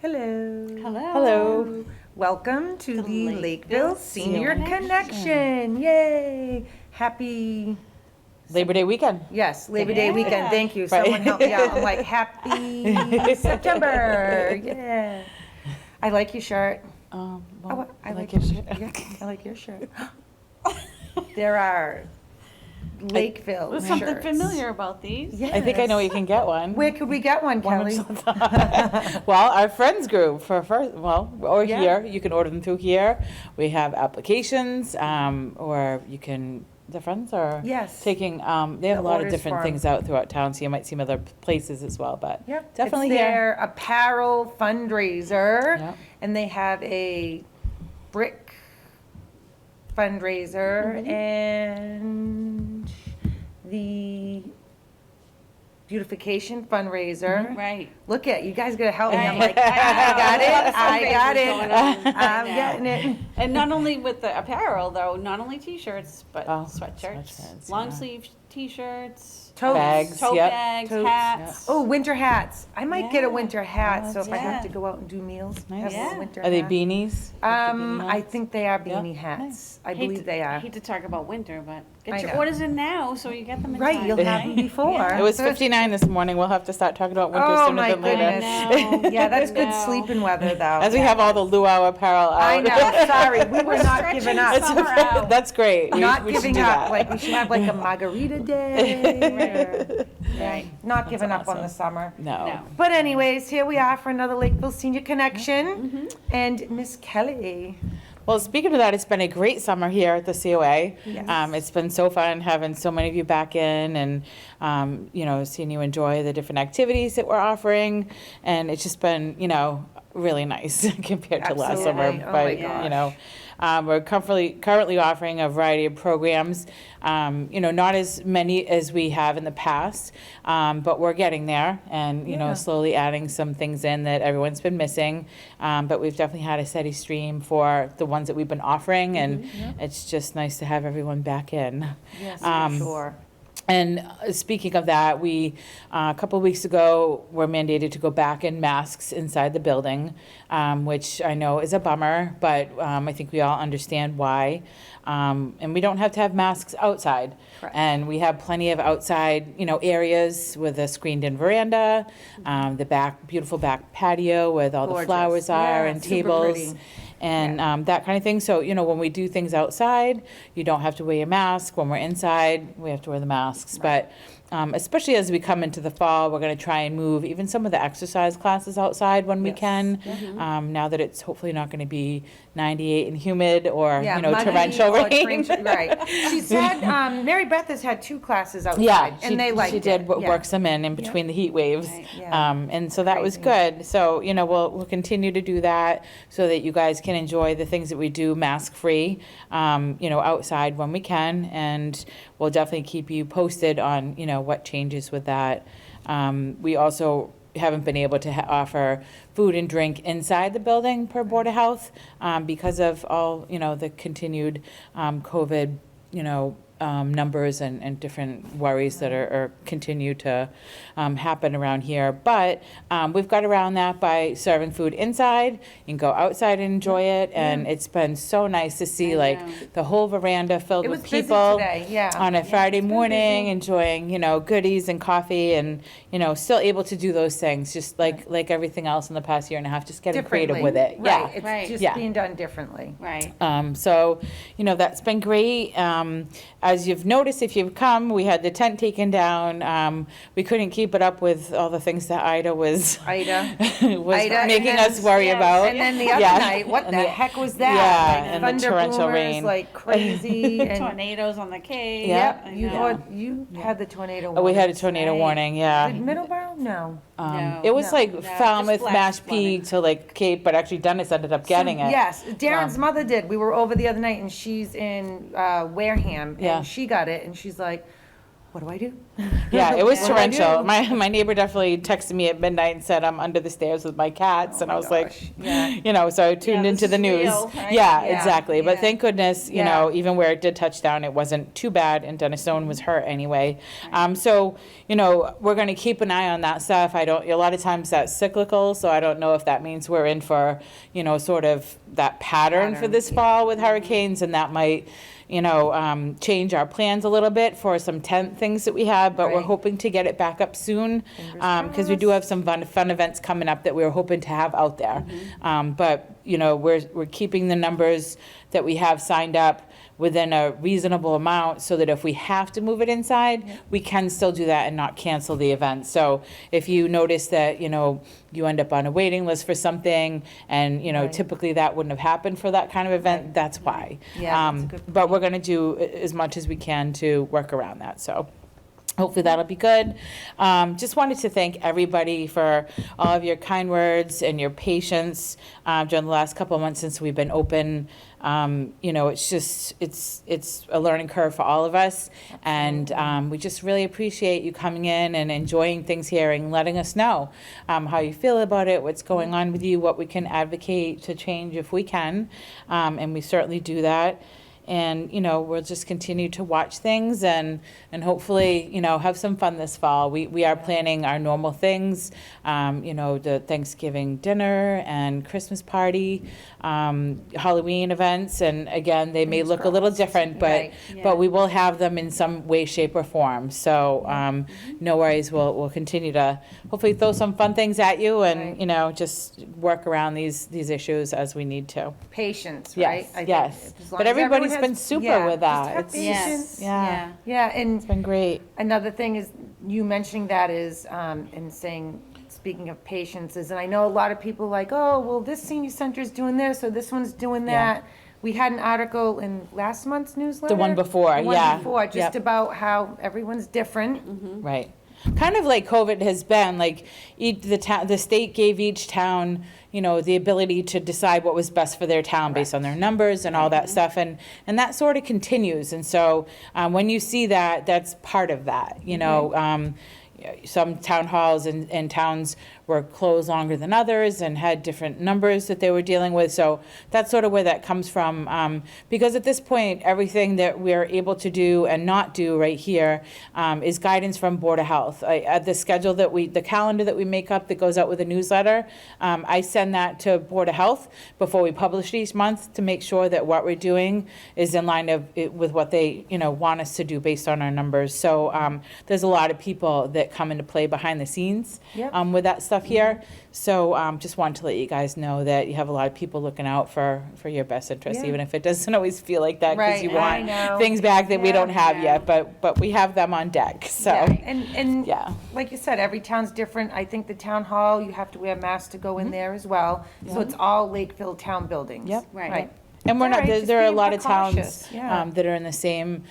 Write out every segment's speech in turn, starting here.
Hello. Hello. Hello. Welcome to the Lakeville Senior Senior Connection. Yay. Happy, Labor Day weekend. yes, Labor Day Yeah. weekend. Thank you. Right. Someone help me out. I'm like, happy September. Yeah. I like your shirt. Well, Oh, I like your your shirt. shirt. Yeah, I like your shirt. There are Lakeville There's shirts. something familiar about these. Yes. I think I know where you can get one. Where could we get one, One Kelly? of well, our friends group or Yeah. here, you can order them through here. We have applications, or you can, the friends are Yes. taking, they have The a lot of orders different form. things out throughout town, so you might see them other places as well, but Yep. definitely it's here. their apparel fundraiser, Yep. and they have a brick fundraiser and the beautification fundraiser. Right. Look at you guys gotta help me. I'm Right. like, I got it. A lot of I got fundraisers going it. on I'm right getting now. it. And not only with the apparel, though, not only T-shirts, but Oh, sweatshirts, sweatshirts, long yeah. sleeve T-shirts, Totes. Bags. tote Yep. bags, Totes. hats. Oh, winter hats. I might get a Yeah. winter hat, Oh, so if I have yeah. to go out and do meals, Nice. have Yeah. a winter Are they hat. beanies? Like the beanie I hats? think they are Yeah. beanie hats. Nice. I believe they I are. hate to talk about winter, but I get your know. orders in now so you get them in Right, time. you'll have them right? before. Yeah. It was 59 this morning. We'll have to start talking about winter Oh sooner my than later. goodness. know. Yeah, that's good No. sleeping weather though. As we have all the luau apparel out. I know, sorry, we were not stretching giving up. It's summer out. That's great. Not we should giving do up, that. like we should have like a margarita day. Right. Not giving up on awesome. the summer. No. No. But anyways, here we are for another Lakeville Senior Connection. And Miss Kelly. Well, speaking of that, it's been a great summer here at the COA. Yes. It's been so fun having so many of you back in and, seeing you enjoy the different activities that we're offering. And it's just been, really nice compared to last summer. Absolutely. Oh my gosh. We're currently offering a variety of programs, not as many as we have in the past, but we're getting there and, Yeah. slowly adding some things in that everyone's been missing. But we've definitely had a steady stream for the ones that we've been offering, and it's just nice to have everyone back in. Yes, Um, for sure. And speaking of that, we, a couple of weeks ago, were mandated to go back in masks inside the building, which I know is a bummer, but I think we all understand why. And we don't have to have masks outside. Correct. And we have plenty of outside, areas with a screened-in veranda, the beautiful back patio with all the Gorgeous. flowers are Yeah, and super tables. pretty. And that kind of thing. So, when we do things outside, you don't have to wear your mask. When we're inside, we have to wear the masks. But especially as we come into the fall, we're going to try and move even some of the exercise classes outside when we Yes. can. Now that it's hopefully not going to be 98 and humid or, Yeah, muggy torrential or rain. Right. She said, Mary Beth has had 2 classes outside, Yeah, and they liked she it. did what Yeah. works them in between the heat waves. Right. Yeah. And so that was Crazy. good. So, we'll continue to do that so that you guys can enjoy the things that we do mask-free, outside when we can. And we'll definitely keep you posted on, what changes with that. We also haven't been able to offer food and drink inside the building per Board of Health because of all, the continued COVID, numbers and different worries that are continue to happen around here. But we've got around that by serving food inside. You can go outside and enjoy it. And it's been so nice to see I know. the whole veranda filled It was with busy people today, yeah. on a Friday it's been morning, busy. enjoying, goodies and coffee and, still able to do those things, just like everything else in the past year and a half, just getting creative Differently. with it. Right. Yeah. It's Right. just Yeah. being done differently. Right. So, that's been great. As you've noticed, if you've come, we had the tent taken down. We couldn't keep it up with all the things that Ida was Ida. was Ida, and making then- us worry yes, about. And then the other Yeah. night, what And the heck was that? Yeah, Like and the thunder torrential boomers rain. like crazy. And Tornadoes on the cave. Yeah. I you know. you had the tornado. Oh, we had a warnings. tornado Right. warning, yeah. Did Middleborough? No. No. It was No. like No, Falmouth, just flash Mashpee to like Cape, but actually Dennis ended up getting it. Yes, Darren's mother did. We were over the other night, and she's in Wareham, Yeah. and she got it, and she's like, "What do I do?" Yeah, it was What do I torrential. do? My neighbor definitely texted me at midnight and said I'm under the stairs with my cats, Oh and my I was like, gosh. Yeah. you know, so I tuned this into the is news. real, right? Yeah, Yeah, exactly. But yeah. thank goodness, you Yeah. know, even where it did touch down, it wasn't too bad, and Dennis Stone was hurt anyway. So, you know, we're going to keep an eye on that stuff. A lot of times that's cyclical, so I don't know if that means we're in for, you know, sort of that pattern for this fall with hurricanes, and that might, you know, change our plans a little bit for some tent things that we have, but we're Right. hoping to get it back up soon, Fingers because we do have some fun events coming up that we were hoping to have out there. But, you know, we're keeping the numbers that we have signed up within a reasonable amount, so that if we have to move it inside, we can still do that and not cancel the event. So if you notice that, you know, you end up on a waiting list for something, and, you know, Right. typically that wouldn't have happened for that kind of event, Right. that's why. Yeah, that's a good But we're gonna do as much as we can to work around that, so. Hopefully that'll be good. Just wanted to thank everybody for all of your kind words and your patience during the last couple of months since we've been open. You know, it's just, it's a learning curve for all of us. And we just really appreciate you coming in and enjoying things here and letting us know how you feel about it, what's going on with you, what we can advocate to change if we can. And we certainly do that. And, you know, we'll just continue to watch things and hopefully, you know, have some fun this fall. We are planning our normal things, you know, the Thanksgiving dinner and Christmas party, Halloween events. And again, they may Fingers look a little crossed. different, Right. but we will have them in some way, shape, or form. So no worries, we'll continue to hopefully throw some fun things at you and, Right. you know, just work around these issues as we need to. Patience, Yes, right? I think yes. as long But as everybody's everyone been has- super yeah, with just that. have It's- patience. Yeah. Yeah, and It's been great. another thing is, you mentioning that is, and saying, speaking of patience, is, and I know a lot of people like, oh, well, this senior center is doing this, or this one's doing Yeah. that. We had an article in last month's newsletter. The one before, The one yeah. before, just Yep. about how everyone's different. Right. Kind of like COVID has been, like, the state gave each town, you know, the ability to decide what was best for their town based on their numbers and all that stuff, and that sort of continues. And so when you see that, that's part of that, you know. Some town halls and towns were closed longer than others and had different numbers that they were dealing with. So that's sort of where that comes from. Because at this point, everything that we're able to do and not do right here is guidance from Board of Health. The schedule the calendar that we make up that goes out with a newsletter, I send that to Board of Health before we publish each month to make sure that what we're doing is in line with what they, you know, want us to do based on our numbers. So there's a lot of people that come into play behind the scenes Yep. with that stuff here. So just wanted to let you guys know that you have a lot of people looking out for your best interest, Yeah. even if it doesn't always feel like that, because Right, you I want know. things back that we Yeah. don't have Yeah. yet, but we have them on deck, so. Yeah, and Yeah. like you said, every town's different. I think the town hall, you have to wear masks to go in there as well. So it's all Lakeville town buildings. Yep. Right. And we're All not, right, there just there are a being lot of towns precautious, yeah. that are in the same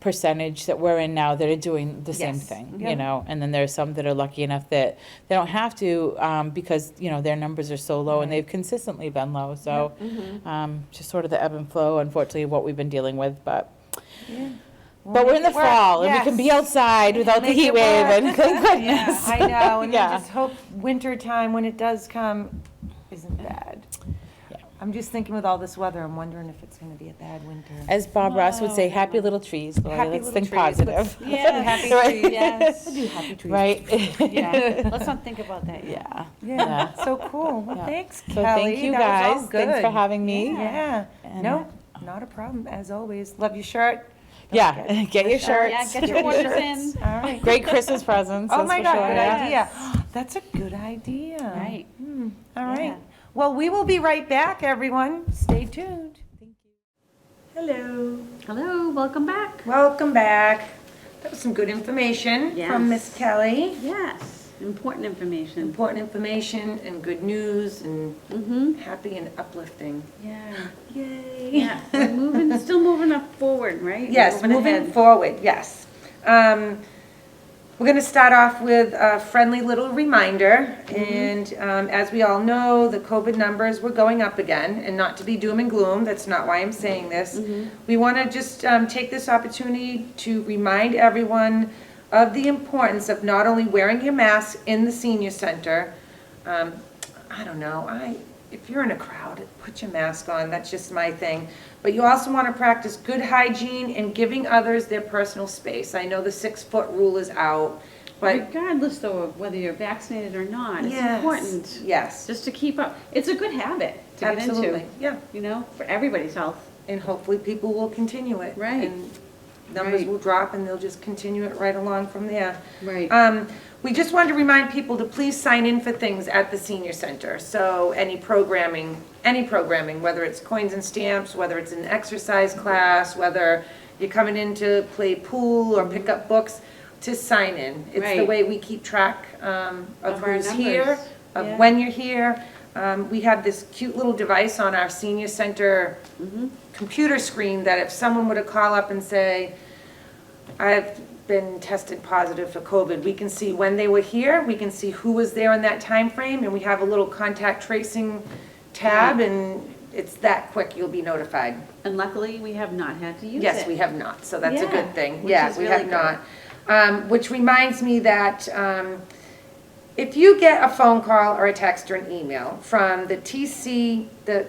percentage that we're in now that are doing the same Yes. thing, Yep. you know? And then there's some that are lucky enough that they don't have to, because, you know, their numbers are so low and they've consistently been low. So just sort of the ebb and flow, unfortunately, what we've been dealing with, but. Yeah. But we're in the make it work. fall, and we can be Yes. outside without the Make heat it wave, work. and thank goodness. I know, and Yeah. I just hope winter time, when it does come, isn't bad. Yeah. I'm just thinking with all this weather, I'm wondering if it's gonna be a bad winter. As Bob Ross would say, happy little trees, Lori, Happy let's little think trees. positive. Yeah. Happy Right. trees. Yes. We'll do happy trees. Right? Yeah. Let's not think about that yet. Yeah. Yeah, so cool. Well, Yeah. thanks, So Kelly. thank you That was all guys, thanks for good. having me. Yeah, And, no, not a problem, as always. Love your shirt. Yeah, get your shirts. Yeah, get your orders in. All right. Great Christmas presents, Oh that's my for God, sure, good yeah. idea. That's a good idea. Right. All right. Yeah. Well, we will be right back, everyone. Stay tuned. Hello. Hello, welcome back. Welcome back. That was some good information Yes. from Miss Kelly. Yes, important information. Important information and good news and Mm-hmm. happy and uplifting. Yeah. Yay. Yeah, we're moving, still moving up forward, right? Yes, moving ahead. forward, yes. We're going to start off with a friendly little reminder. And as we all know, the COVID numbers were going up again, and not to be doom and gloom, that's not why I'm saying this. We want to just take this opportunity to remind everyone of the importance of not only wearing your mask in the senior center, I don't know, if you're in a crowd, put your mask on, that's just my thing. But you also want to practice good hygiene and giving others their personal space. I know the 6-foot rule is out, but Regardless though of whether you're vaccinated or not, it's yes, important yes, just to keep up. It's a good habit to get absolutely, into, yeah. you know, for everybody's health. And hopefully people will continue it. Right. And numbers Right. will drop and they'll just continue it right along from there. Right. We just wanted to remind people to please sign in for things at the senior center. So any programming, whether it's coins and stamps, whether it's an exercise class, whether you're coming in to play pool or pick up books, to sign in. It's the Right. way we keep track of Of our who's here, numbers. of Yeah. when you're here. We have this cute little device on our senior center computer screen that if someone were to call up and say, I've been tested positive for COVID, we can see when they were here, we can see who was there in that time frame, and we have a little contact tracing tab, and it's that quick, you'll be notified. And luckily, we have not had to use it. Yes, we have not, so that's a Yeah, good thing. which Yeah, is we really have not. Which reminds me that if you get a phone call or a text or an email from the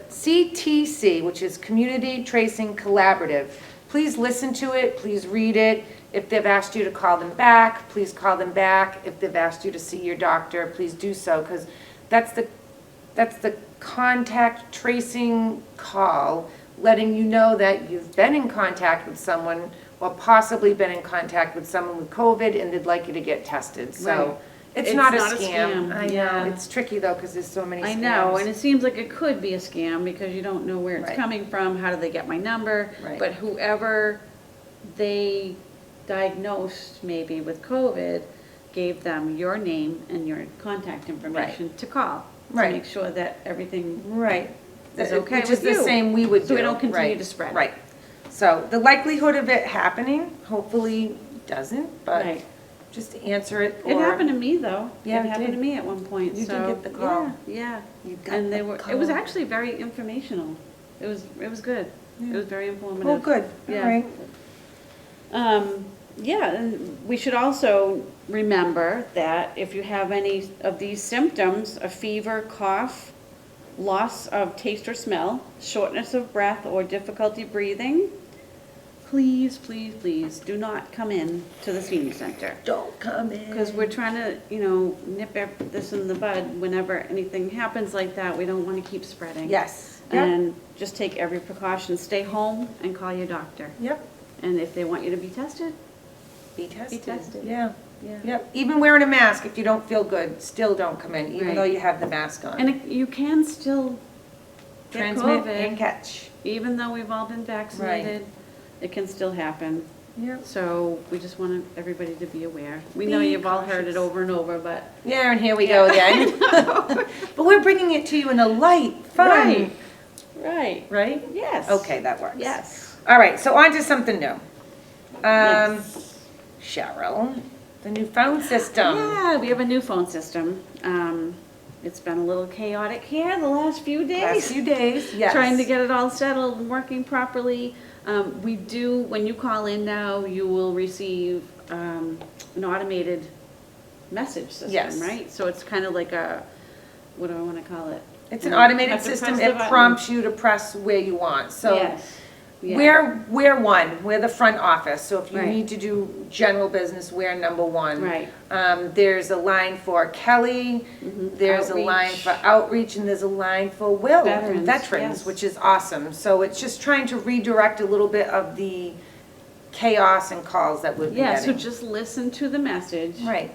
CTC, which is Community Tracing Collaborative, please listen to it, please read it. If they've asked you to call them back, please call them back. If they've asked you to see your doctor, please do so, because that's the contact tracing call, letting you know that you've been in contact with someone or possibly been in contact with someone with COVID and they'd like you to get tested. Right. So it's It's not a not a scam. scam, I know, yeah. it's tricky though, because there's so many scams. I know, and it seems like it could be a scam because you don't know where it's Right. coming from, how did they get my number? Right. But whoever they diagnosed maybe with COVID gave them your name and your contact information to call. Right. To make sure that everything Right. is okay Which with is the you. same we would do. So we don't continue Right. to spread. Right. So the likelihood of it happening, hopefully doesn't, but Right. just to answer it. It or- happened to me though. Yeah, It it happened did. to me at one point, You did so. get the call. Yeah, You yeah. got And the they were, it was call. actually very informational. It was good. It Yeah. was very informative. Oh, good, all Yeah. right. Yeah, and we should also remember that if you have any of these symptoms, a fever, cough, loss of taste or smell, shortness of breath, or difficulty breathing, please, please, please do not come in to the senior center. Don't come in. Because we're trying to, nip this in the bud. Whenever anything happens like that, we don't want to keep spreading. Yes. Yep. And just take every precaution. Stay home and call your doctor. Yep. And if they want you to be tested, Be tested. tested. Yeah. yeah. Yep. Even wearing a mask, if you don't feel good, still don't come in, even Right. though you have the mask on. And you can still get Transmit COVID, and catch. even though we've all been vaccinated. It can still happen. Yep. So we just want everybody to be aware. We know Be you've all heard it cautious. over and over, but. Yeah, and here we go again. But we're bringing it to you in a light, fun. Right. Right. Right? Yes. Okay, that works. Yes. All right, so on to something new. Yes. Cheryl, the new phone system. Yeah, we have a new phone system. It's been a little chaotic here the last few days. Last few days, yes. Trying to get it all settled and working properly. We do, when you call in now, you will receive an automated message system, Yes. right? So it's kind of like a, what do I want to call it? It's an You automated have to system. press the It button. prompts you to press where you want. So Yes. Yeah. we're one. We're the front office. So if you Right. need to do general business, we're number one. Right. There's a line for Kelly. There's a line Outreach. for outreach, and there's a line for Will and Veterans, veterans, yes. which is awesome. So it's just trying to redirect a little bit of the chaos and calls that we've been Yeah, so getting. just listen to the message. Right.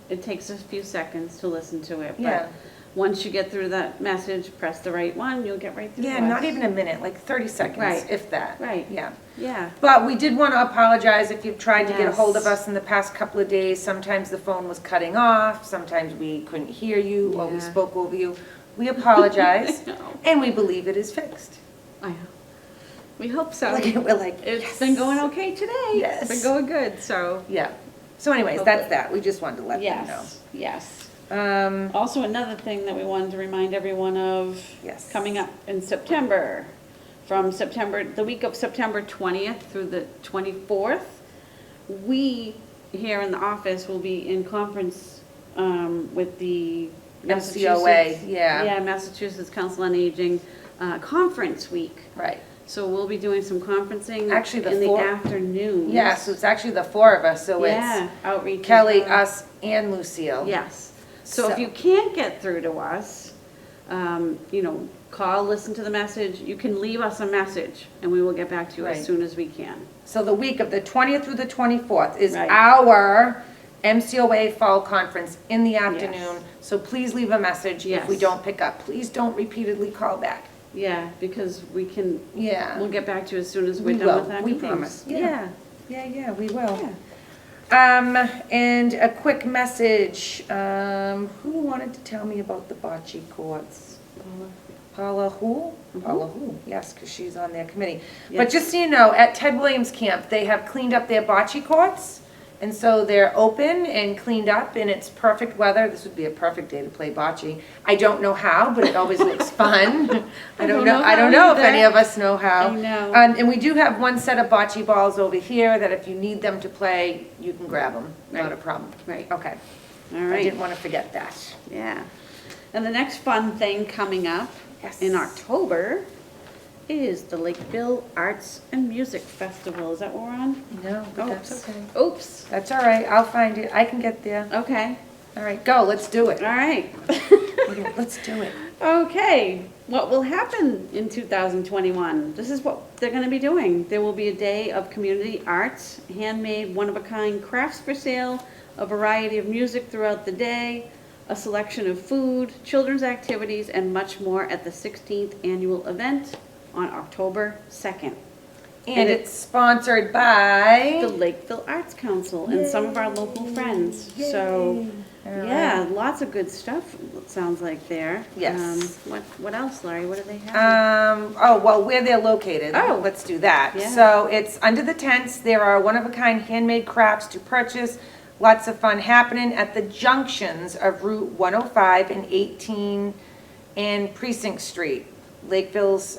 It takes a few seconds to listen to it. Yeah. But once you get through that message, press the right one, you'll get right through Yeah, to us. not even a minute, like 30 seconds, Right. if that. Right. Yeah. Yeah. But we did want to apologize if you've tried to get a hold of Yes. us in the past couple of days. Sometimes the phone was cutting off, sometimes we couldn't hear you, or we Yeah. spoke over you. We apologize, I know. and we believe it is fixed. I know. We hope so. We're like, It's yes. been going okay today. Yes. It's been going good, so. Yeah. So anyways, Hope that's it- that. We just wanted to let them know. Yes, yes. Also, another thing that we wanted to remind everyone of. Yes. Coming up in September, the week of September 20th through the 24th, we here in the office will be in conference with the MCOA, yeah. Yeah, Massachusetts Council on Aging Conference Week. Right. So we'll be doing some conferencing Actually, in the afternoon. Yeah, so it's actually the four of us, so Yeah, it's outreach. Kelly, as well. us, and Lucille. Yes. So if So- you can't get through to us, call, listen to the message. You can leave us a message, and we will get back to you Right. as soon as we can. So the week of the 20th through the 24th is Right. our MCOA Fall Conference in the afternoon. So please leave a message if we Yes. don't pick up. Please don't repeatedly call back. Yeah, because we'll Yeah. get back to you as soon as We we're done will. with our We meetings. promise. Yeah. Yeah, we will. Yeah. And a quick message, who wanted to tell me about the bocce courts? Paula who? Paula who, yes, because she's on their committee. But Yes. just so you know, at Ted Williams Camp, they have cleaned up their bocce courts. And so they're open and cleaned up and it's perfect weather. This would be a perfect day to play bocce. I don't know how, but it always looks fun. I don't know if either. any of us know how. I know. And we do have one set of bocce balls over here that if you need them to play, you can grab them. Not Right. a problem. Right. Okay. All I right. didn't want to forget that. Yeah. And the next fun thing coming up Yes. in October is the Lakeville Arts and Music Festival. Is that what we're on? No, but Oops. that's okay. Oops. That's all right. I'll find it. I can get there. Okay. All right, go. Let's do it. All right. Let's do it. Okay. What will happen in 2021? This is what they're going to be doing. There will be a day of community arts, handmade, one-of-a-kind crafts for sale, a variety of music throughout the day, a selection of food, children's activities, and much more at the 16th annual event on October 2nd. And it's sponsored by The Lakeville Arts Council and some of our local friends. So, All yeah, lots of good stuff, it sounds like there. Yes. What else, Laurie? What do they have? Where they're located. Oh. Let's do that. Yeah. So it's under the tents. There are one-of-a-kind handmade crafts to purchase. Lots of fun happening at the junctions of Route 105 and 18 and Precinct Street. Lakeville's,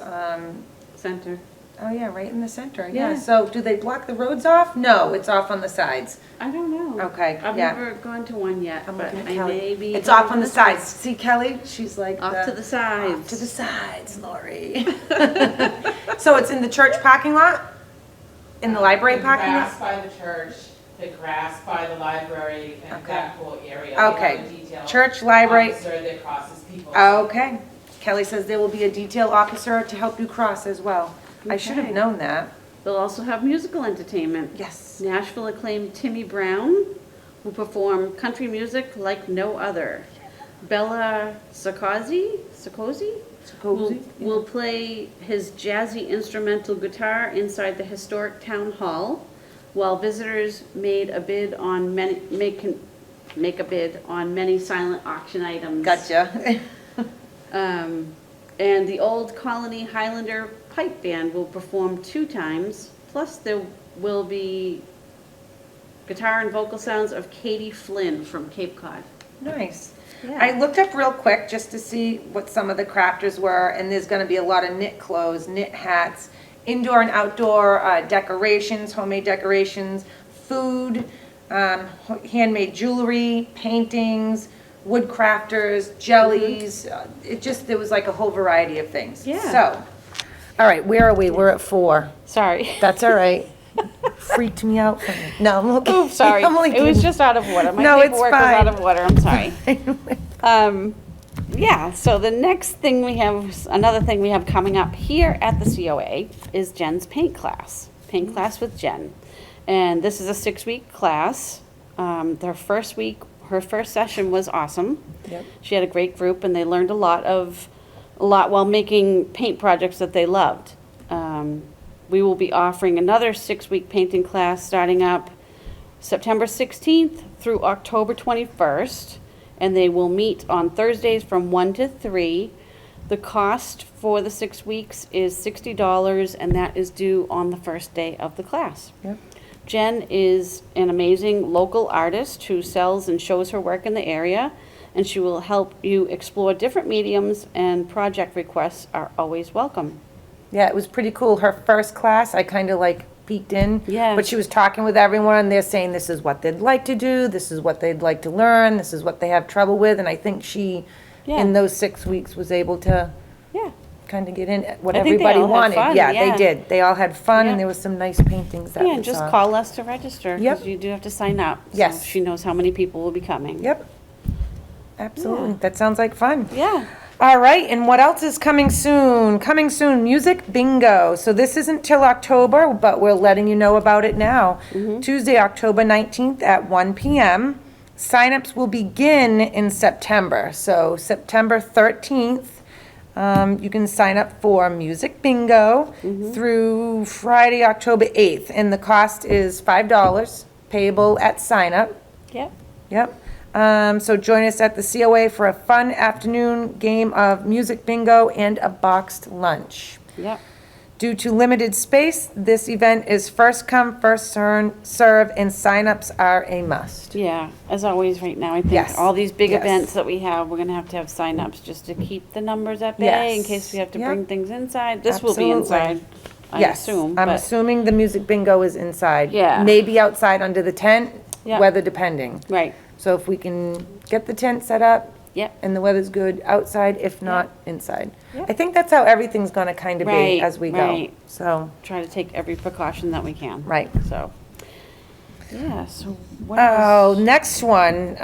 Center. oh yeah, right in the center, Yeah. yeah. So do they block the roads off? No, it's off on the sides. I don't know. Okay, I've yeah. never gone to one yet, I'm but looking at I Kelly. may be. It's off on the sides. See Kelly? She's like Off to the sides. Off to the sides, Lori. So it's in the church parking lot? In the library parking lot? The grass by the church, the grass by the library, and Okay. that whole area. Okay. They have a detail Church, library. officer that crosses people. Okay. Kelly says there will be a detail officer to help you cross as well. I should have Okay. known that. They'll also have musical entertainment. Yes. Nashville acclaimed Timmy Brown will perform country music like no other. Bella Sakozy will play his jazzy instrumental guitar inside the historic town hall, while visitors make a bid on many silent auction items. Gotcha. And the Old Colony Highlander Pipe Band will perform 2 times, plus there will be guitar and vocal sounds of Katie Flynn from Cape Cod. Nice. Yeah. I looked up real quick just to see what some of the crafters were, and there's gonna be a lot of knit clothes, knit hats, indoor and outdoor decorations, homemade decorations, food, handmade jewelry, paintings, wood crafters, jellies. There was like a whole variety of things. Yeah. So, all right, where are we? We're at 4. Sorry. That's all right. Freaked me out. No, I'm okay. Oh, sorry. I'm only It was kidding. just out of order. My No, it's paperwork was fine. out of order. I'm sorry. Yeah, so the next thing another thing we have coming up here at the COA is Jen's paint class with Jen. And this is a 6-week class. Her first session was awesome. Yep. She had a great group and they learned a lot while making paint projects that they loved. We will be offering another 6-week painting class starting up September 16th through October 21st, and they will meet on Thursdays from 1 to 3. The cost for the 6 weeks is $60, and that is due on the first day of the class. Yep. Jen is an amazing local artist who sells and shows her work in the area, and she will help you explore different mediums, and project requests are always welcome. Yeah, it was pretty cool. Her first class, I kind of like peeked in. Yeah. But she was talking with everyone, they're saying this is what they'd like to do, this is what they'd like to learn, this is what they have trouble with, and I think she, Yeah. in those 6 weeks, was able to Yeah. kind of get in what I think they everybody all had wanted. fun, Yeah, yeah. they did. They all had fun, Yeah. and there was some nice paintings that Yeah, we and just saw. call us to register, Yep. because you do have to sign up. so Yes. she knows how many people will be coming. Yep. Absolutely. Yeah. That sounds like fun. Yeah. All right, and what else is coming soon? Coming soon, music bingo. So this isn't till October, but we're letting you know about it now. Tuesday, October 19th at 1 p.m. Signups will begin in September. So September 13th, you can sign up for music bingo through Friday, October 8th. And the cost is $5, payable at sign up. Yep. Yep. So join us at the COA for a fun afternoon game of music bingo and a boxed lunch. Yep. Due to limited space, this event is first come, first serve, and signups are a must. Yeah, as always right now, I think Yes. all these big Yes. events that we have, we're gonna have to have signups just to keep the numbers at bay in Yes. case we have to Yep. bring things inside. This will be Absolutely. inside, I Yes, assume, I'm but, assuming the music bingo is inside. Yeah. Maybe outside under the tent, Yeah. weather depending. right, So if we can get the tent set up, yep, and the weather's good outside, if not inside. Yep. I think that's how everything's gonna kind of be Right, as we go. right. So, try to take every precaution that we can. right. So, yeah, so what Oh, else? next one.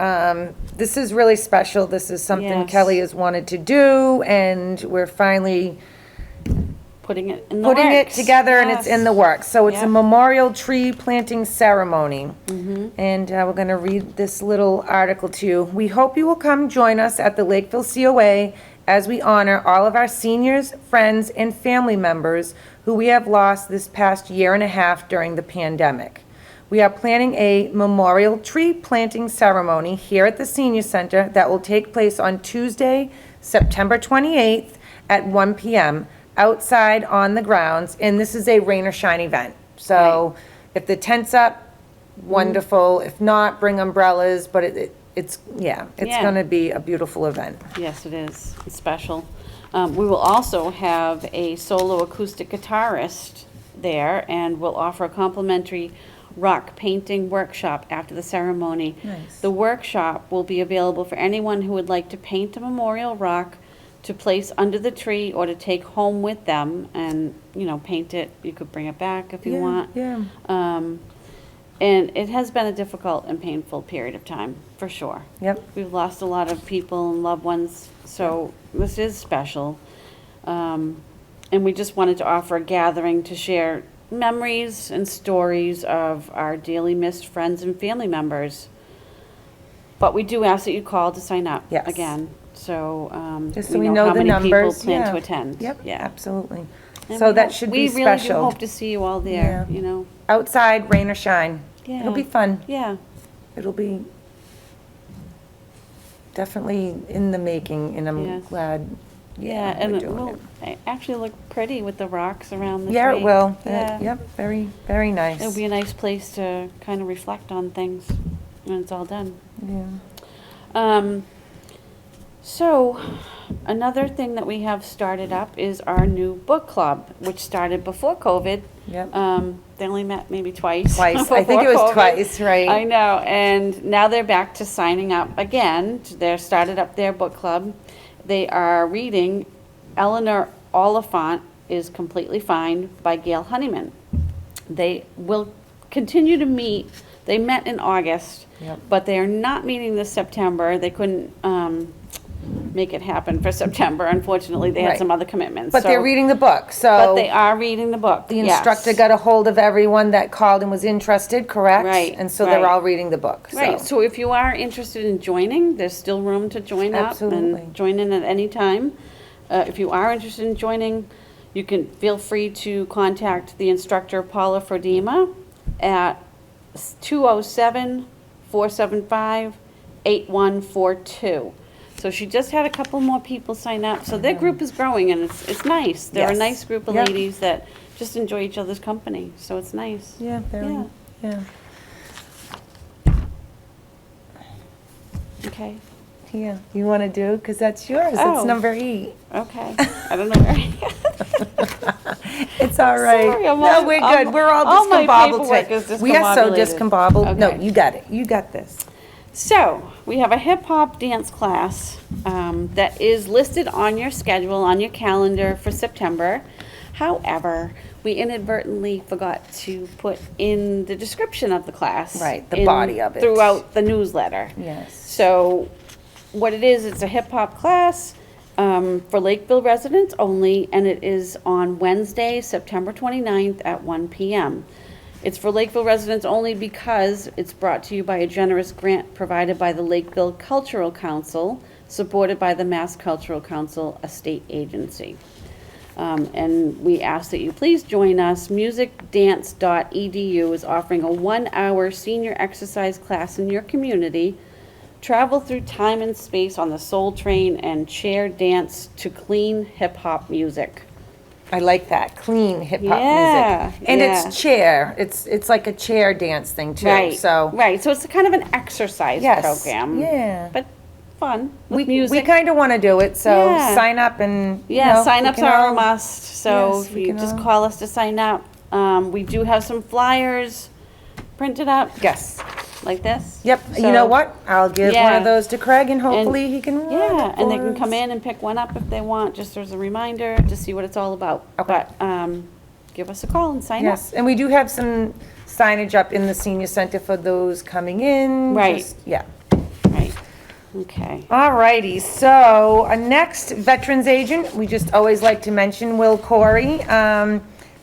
This is really special. This is something Yes. Kelly has wanted to do, and we're finally Putting it in the putting it works. together, and it's in the Yes. works. So it's a Yep. memorial tree planting ceremony. Mm-hmm. And we're going to read this little article to you. We hope you will come join us at the Lakeville COA as we honor all of our seniors, friends, and family members who we have lost this past year and a half during the pandemic. We are planning a memorial tree planting ceremony here at the Senior Center that will take place on Tuesday, September 28th at 1 p.m. outside on the grounds, and this is a rain or shine event. So if the tent's up, wonderful. If not, bring umbrellas, but it's Yeah. gonna be a beautiful event. Yes, it is. It's special. We will also have a solo acoustic guitarist there, and we'll offer a complimentary rock painting workshop after the ceremony. Nice. The workshop will be available for anyone who would like to paint a memorial rock to place under the tree or to take home with them and, paint it. You could bring it back if you want. Yeah. And it has been a difficult and painful period of time, for sure. Yep. We've lost a lot of people and loved ones, so this is special. And we just wanted to offer a gathering to share memories and stories of our dearly missed friends and family members. But we do ask that you call to sign up Yes. again, so Just so we know how the many people numbers. plan Yeah. to attend. Yep, Yeah. absolutely. And So we that hope- should be We really do special. hope to see you all there, Yeah. Outside, rain or shine. Yeah. It'll be fun. Yeah, It'll be definitely in the making, and I'm Yes. glad, yeah, we're and it doing will actually look pretty with the rocks around the tree. Yeah, it will. Yeah. Yep, very, very nice. It'll be a nice place to kind of reflect on things when it's all done. Yeah. So, another thing that we have started up is our new book club, which started before COVID. Yep. They only met maybe twice. Twice. I think it before was COVID. twice, right? I know, and now they're back to signing up again. They're started up their book club. They are reading Eleanor Oliphant is Completely Fine by Gail Honeyman. They will continue to meet. They met in August, Yep. but they are not meeting this September. They couldn't make it happen for September. Unfortunately, they had Right. some other commitments. But they're so- reading the book, so. But they are reading the book. The yes. instructor got a hold of everyone that called and was interested, correct? Right, And so they're right. all reading the book, so. Right, so if you are interested in joining, there's still room to join up Absolutely. and join in at any time. If you are interested in joining, you can feel free to contact the instructor Paula Frodema at 207-475-8142. So she just had a couple more people sign up, so their group is growing and it's nice. They're a Yes. nice group of Yep. ladies that just enjoy each other's company, so it's nice. Yeah, very, Yeah. yeah. Okay, Yeah, you want to do, because that's yours, Oh. it's number 8. okay. I don't know where. It's all right. sorry, I'm No, all- we're I'm- good. We're all all my discombobbled paperwork today. is We are so discombobulated. discombobbled. No, Okay. you got it. You got this. So, we have a hip hop dance class that is listed on your schedule, on your calendar for September. However, we inadvertently forgot to put in the description of the class. Right, the body of it. Throughout the newsletter. Yes. So, what it is, it's a hip hop class for Lakeville residents only, and it is on Wednesday, September 29th at 1 p.m. It's for Lakeville residents only because it's brought to you by a generous grant provided by the Lakeville Cultural Council, supported by the Mass Cultural Council, a state agency. And we ask that you please join us. musicdance.edu is offering a 1-hour senior exercise class in your community. Travel through time and space on the Soul Train and chair dance to clean hip hop music. I like that. Clean hip hop Yeah, music. And yeah. it's chair. It's like a chair dance thing too. Right. So Right. So it's kind of an exercise yes. program. Yeah. But fun with we music. kind of want to do it. So Yeah. sign up and Yeah, we sign-ups can are all- a must, so Yes, if we you can just all- call us to sign up. We do have some flyers printed up, Yes. like this. Yep. You So- know what? I'll give one Yeah. of those to Craig and hopefully he can run Yeah, it and they for can come us. in and pick one up if they want, just as a reminder to see what it's all about. Okay. But, give us a call and sign up. Yes, and we do have some signage up in the senior center for those coming in. Right. Just- Yeah. Right, okay. All righty, so our next veterans agent, we just always like to mention Will Corey,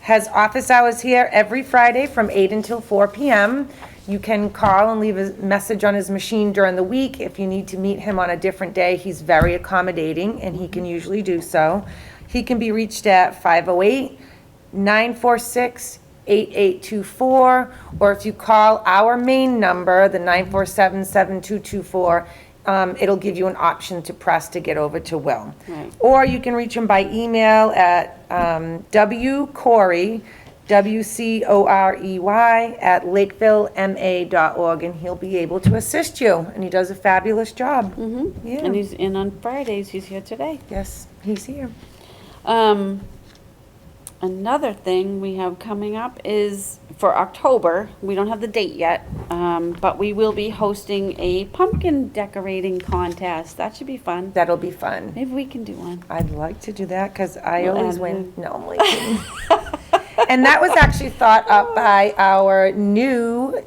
has office hours here every Friday from 8 until 4 p.m. You can call and leave a message on his machine during the week. If you need to meet him on a different day, he's very accommodating, and he can usually do so. He can be reached at 508-946-8824, or if you call our main number, the 947-7224, it'll give you an option to press to get over to Will. Right. Or you can reach him by email at wcorey, WCOREY, at lakevillema.org, and he'll be able to assist you, and he does a fabulous job. And Yeah, he's in on Fridays, he's here today. yes, he's here. Another thing we have coming up is for October, we don't have the date yet, but we will be hosting a pumpkin decorating contest. That should be fun. That'll be fun. Maybe we can do one. I'd like to do that, because I We'll always add win. it. No, I'm only kidding. And that was actually thought up by our new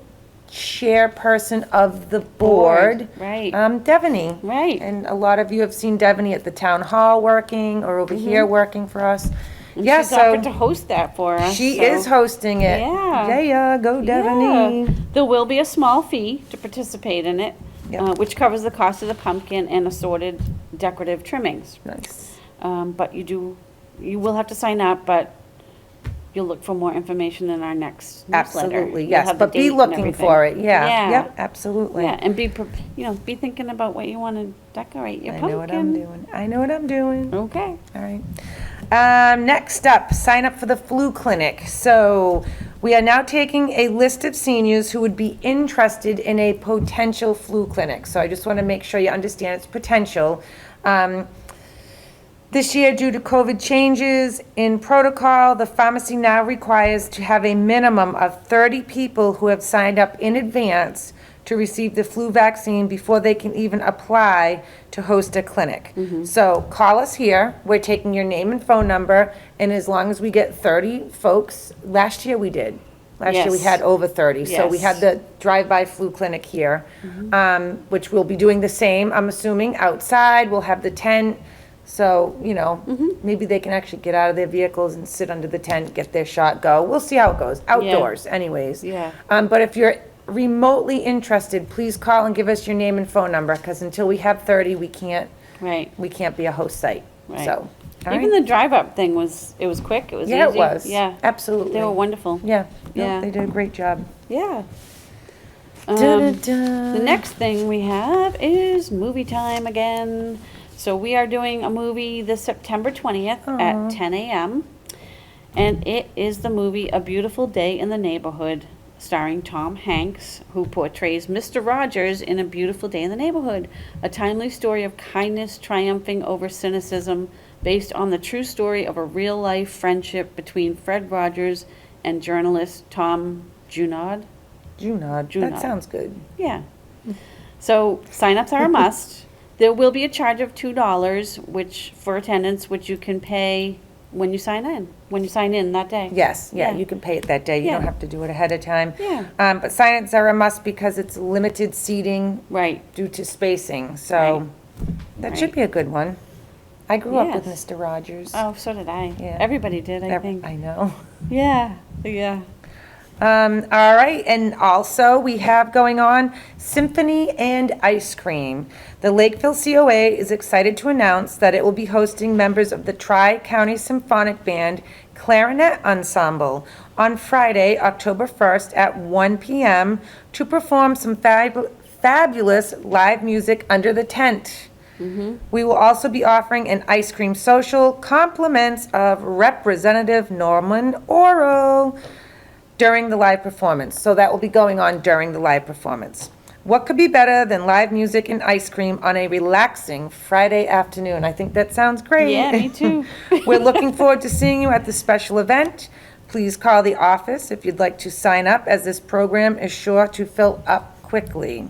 chairperson of the board. Right. Devaney. Right. And a lot of you have seen Devaney at the town hall working, or over here working for us. And Yeah, she's offered to so host that for us. she so- is hosting it. Yeah. Yeah, go Devaney. Yeah. There will be a small fee to participate in it, Yep. which covers the cost of the pumpkin and assorted decorative trimmings. Nice. But you will have to sign up, but you'll look for more information in our next newsletter. Absolutely, You'll yes, have the but date be and looking everything. for it, yeah. Yeah. Yep, absolutely. Yeah, and be thinking about what you want to decorate your I pumpkin. know what I'm doing. I know what I'm doing. Okay. All right. Next up, sign up for the flu clinic. So we are now taking a list of seniors who would be interested in a potential flu clinic. So I just want to make sure you understand it's potential. This year, due to COVID changes in protocol, the pharmacy now requires to have a minimum of 30 people who have signed up in advance to receive the flu vaccine before they can even apply to host a clinic. So call us here, we're taking your name and phone number, and as long as we get 30 folks, last year we did. Last year we Yes. had over 30, so we had Yes. the drive-by flu clinic here, which we'll be doing the same, I'm assuming, outside, we'll have the tent. So, maybe they can actually get out of their vehicles and sit under the tent, get their shot, go. We'll see how it goes, outdoors anyways. Yeah. But if you're remotely interested, please call and give us your name and phone number, because until we have 30, we can't Right. be a host site, Right. so. all Even right. the drive-up thing was quick. It was Yeah, it easy. was. Yeah. Absolutely. They were wonderful. Yeah, no, Yeah. they did a great job. Yeah. Da-da-da. The next thing we have is movie time again. So we are doing a movie this September 20th at 10 a.m. And it is the movie A Beautiful Day in the Neighborhood, starring Tom Hanks, who portrays Mr. Rogers in A Beautiful Day in the Neighborhood, a timely story of kindness triumphing over cynicism based on the true story of a real-life friendship between Fred Rogers and journalist Tom Junod. Junod, Junod. that sounds good. Yeah. So signups are a must. There will be a charge of $2 for attendance, which you can pay when you sign in that day. Yes, yeah, Yeah. you can pay it that day. You don't Yeah. have to do it ahead of time. Yeah. But sign-ups are a must because it's limited seating Right. due to spacing, so Right. that should Right. be a good one. I grew up with Yes. Mr. Rogers. Oh, so did I. Yeah. Everybody did, I think. I know. Yeah, yeah. All right, and also we have going on Symphony and Ice Cream. The Lakeville COA is excited to announce that it will be hosting members of the Tri-County Symphonic Band Clarinet Ensemble on Friday, October 1st at 1 p.m. to perform some fabulous live music under the tent. We will also be offering an ice cream social, compliments of Representative Norman Oro during the live performance. So that will be going on during the live performance. What could be better than live music and ice cream on a relaxing Friday afternoon? I think that sounds great. Yeah, me too. We're looking forward to seeing you at the special event. Please call the office if you'd like to sign up, as this program is sure to fill up quickly.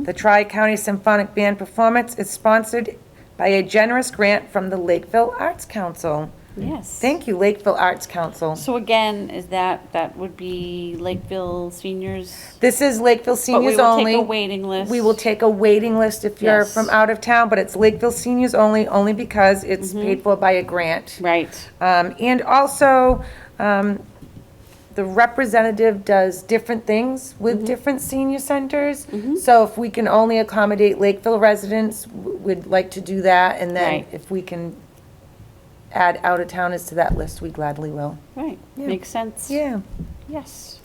The Tri-County Symphonic Band performance is sponsored by a generous grant from the Lakeville Arts Council. Yes. Thank you, Lakeville Arts Council. So again, that would be Lakeville seniors? This is Lakeville seniors But we will only. take a waiting list. We will take a waiting list if you're Yes. from out of town, but it's Lakeville seniors only because it's paid for by a grant. Right. And also, the representative does different things with different senior centers. So if we can only accommodate Lakeville residents, we'd like to do that. And then Right. if we can add out-of-towners to that list, we gladly will. Right. Yeah. Makes sense. Yeah. Yes.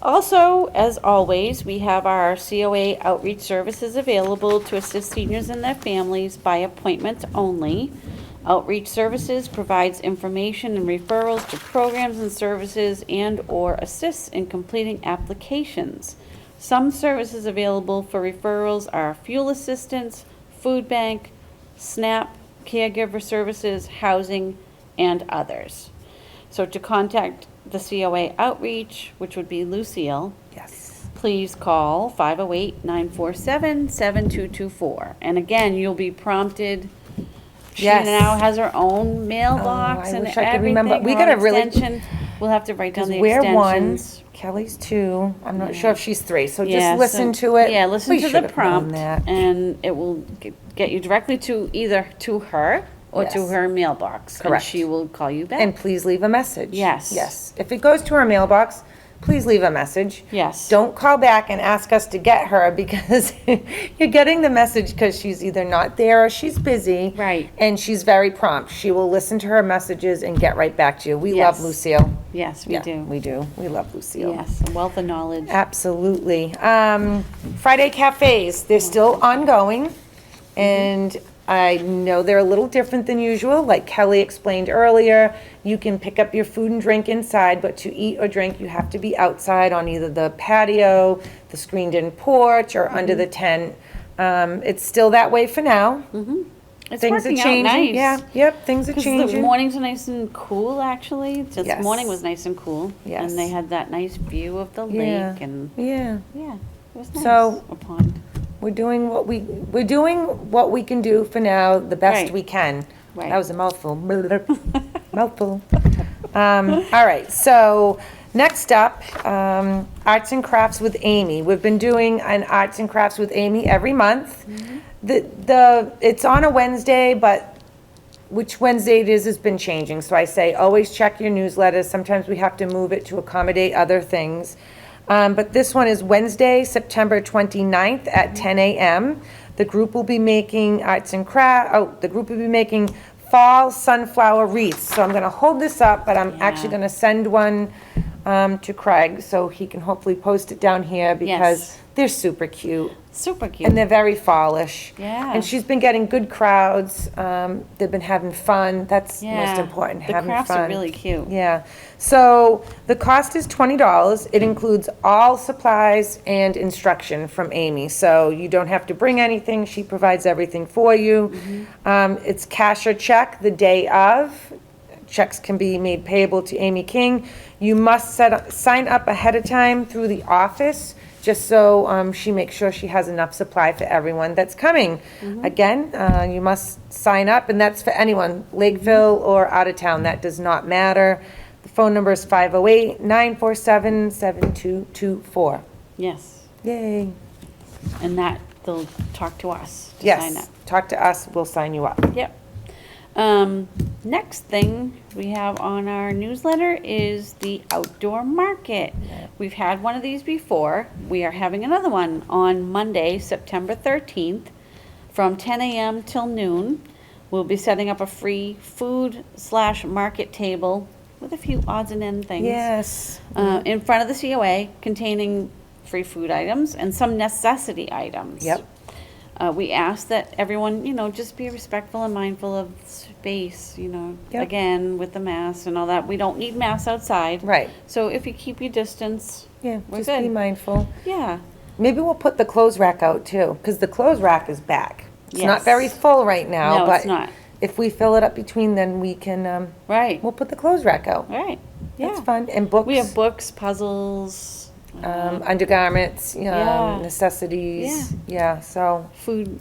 Also, as always, we have our COA Outreach Services available to assist seniors and their families by appointment only. Outreach Services provides information and referrals to programs and services and/or assists in completing applications. Some services available for referrals are fuel assistance, food bank, SNAP, caregiver services, housing, and others. So to contact the COA Outreach, which would be Lucille, Yes. please call 508-947-7224. And again, you'll be prompted. She Yes. now has her own mailbox Oh, I and wish I could remember. everything. We her gotta really- extension. We'll have to write down Because the we're one, extensions. Kelly's two, I'm not sure if she's three, so Yeah, just listen so- to it. Yeah, listen We to should the have known prompt, that. and it will get you directly to either to her or to Yes. her mailbox. Correct. And she will call you back. And please leave a message. Yes. Yes. If it goes to her mailbox, please leave a message. Yes. Don't call back and ask us to get her because you're getting the message because she's either not there or she's busy. Right. And she's very prompt. She will listen to her messages and get right back to you. We love Yes. Lucille. Yes, we Yeah, do. We do. We love Lucille. Yes, a wealth of knowledge. Absolutely. Friday cafes, they're still ongoing, and I know they're a little different than usual. Like Kelly explained earlier, you can pick up your food and drink inside, but to eat or drink, you have to be outside on either the patio, the screened-in porch, or under the tent. It's still that way for now. It's Things are working out changing. nice. Yeah, yep, things are Because the changing. mornings are nice and cool, actually. This Yes. morning was nice and cool. Yes. And they had that nice view of the Yeah. lake and, Yeah. yeah, it was nice. So- A pond. We're doing what we can do for now, the best Right. we can. Right. That was a mouthful. Mouthful. All right, so next up, Arts and Crafts with Amy. We've been doing an Arts and Crafts with Amy every month. It's on a Wednesday, but which Wednesday it is has been changing. So I say, always check your newsletters. Sometimes we have to move it to accommodate other things. But this one is Wednesday, September 29th at 10 a.m. The group will be making fall sunflower wreaths. So I'm gonna hold this up, but I'm actually gonna send one to Craig, so he can hopefully post it down here because Yes. they're super cute. Super cute. And they're very fallish. Yeah. And she's been getting good crowds. They've been having fun. That's most Yeah. important, The having crafts fun. are really cute. Yeah. So the cost is $20. It includes all supplies and instruction from Amy. So you don't have to bring anything. She provides everything for you. It's cash or check the day of. Checks can be made payable to Amy King. You must sign up ahead of time through the office, just so she makes sure she has enough supply for everyone that's coming. Again, you must sign up, and that's for anyone, Lakeville or out of town, that does not matter. The phone number is 508-947-7224. Yes. Yay. And that, they'll talk to us to sign up. Yes, talk to us, we'll sign you up. Yep. Next thing we have on our newsletter is the outdoor market. We've had one of these before. We are having another one on Monday, September 13th, from 10 a.m. till noon. We'll be setting up a free food/market table with a few odds and end things. Yes. In front of the COA, containing free food items and some necessity items. Yep. We ask that everyone, just be respectful and mindful of space, Yep. again, with the masks and all that. We don't need masks outside. Right. So if you keep your distance, Yeah, we're just good. be mindful. Yeah. Maybe we'll put the clothes rack out too, because the clothes rack is back. It's not Yes. very full right now, No, but it's not. if we fill it up between, then we can, Right. we'll put the clothes rack out. Right. Yeah. That's fun. And books. We have books, puzzles, Undergarments, Yeah. necessities. Yeah, so food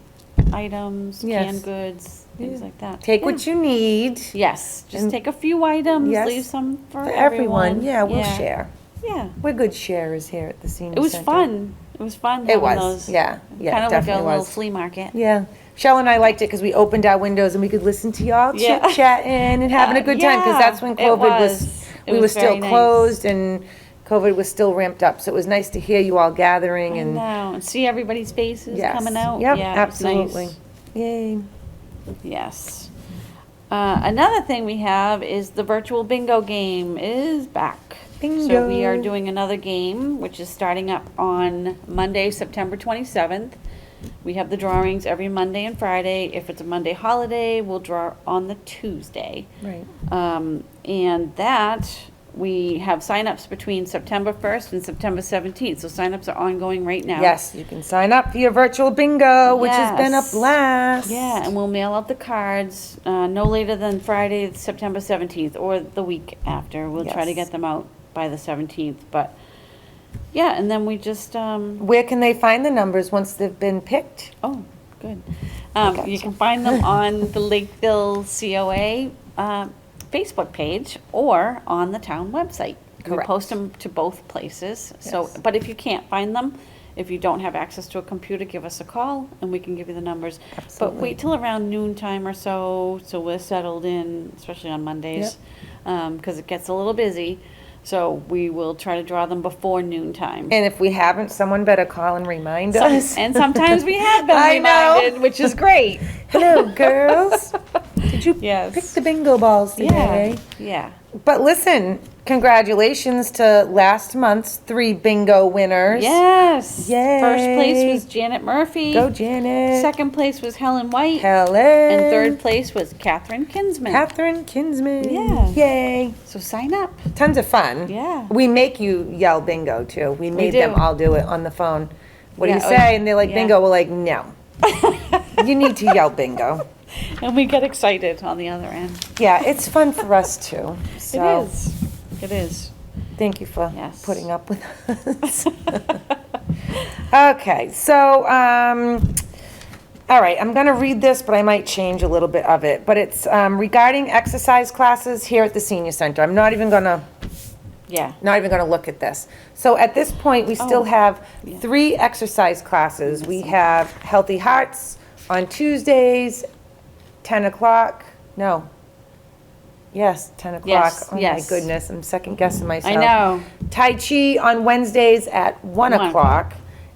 items, Yes. canned goods, things like that. take Yeah. what you need Yes, just and- take a few items, Yes. leave some for for everyone. everyone. Yeah, we'll share. Yeah. We're good sharers here at the senior It was center. fun. It was fun It having was, those. yeah, Kind of like a definitely little was. flea market. Yeah. Shell and I liked it because we opened our windows and we could listen to y'all Yeah. chit-chatting and having a good time, because that's when it COVID was. It we was were still very nice. closed and COVID was still ramped up. So it was nice to hear you all gathering I and. know, and see everybody's faces Yes. coming out. Yep, Yeah, it was nice. absolutely. Yay. Yes. Another thing we have is the virtual bingo game is back. So we are Bingo. doing another game, which is starting up on Monday, September 27th. We have the drawings every Monday and Friday. If it's a Monday holiday, we'll draw on the Tuesday. Right. And that, we have signups between September 1st and September 17th. So signups are ongoing right now. Yes, you can sign up for your virtual bingo, which has been a Yes. blast. Yeah, and we'll mail out the cards no later than Friday, September 17th, or the week after. We'll try to Yes. get them out by the 17th. But yeah, and then we just Where can they find the numbers once they've been picked? oh, good. Gotcha. You can find them on the Lakeville COA Facebook page or on the town website. We Correct. post them to both places. So, Yes. but if you can't find them, if you don't have access to a computer, give us a call and we can give you the numbers. But Absolutely. wait till around noon time or so we're settled in, especially on Mondays, because it gets a little busy. So we will try to draw them before noon time. And if we haven't, someone better call and remind us. And sometimes we have been I know. reminded, which is great. Hello, girls. Did you Yes. pick the bingo balls today? Yeah. But listen, congratulations to last month's 3 bingo winners. Yes. Yay. First place was Janet Murphy. Go, Janet. Second place was Helen White. Helen. And third place was Catherine Kinsman. Catherine Kinsman. Yeah. Yay. So sign up. Tons of fun. Yeah. We make you yell bingo too. We made do. them all do it on the phone. What do Yeah, you oh, say? And they're like, yeah. bingo. We're like, no. You need to yell bingo. And we get excited on the other end. Yeah, it's fun for us too. So It is. It is. thank you for Yes. putting up with us. Okay, so, all right, I'm gonna read this, but I might change a little bit of it. But it's regarding exercise classes here at the senior center. I'm not even gonna look at this. So at this point, we still Oh, have yeah. 3 exercise classes. We have Healthy Hearts on Tuesdays, 10 o'clock, no. Yes, 10 o'clock. Yes, Oh my yes. goodness, I'm second guessing myself. I know. Tai Chi on Wednesdays at 1 One. o'clock.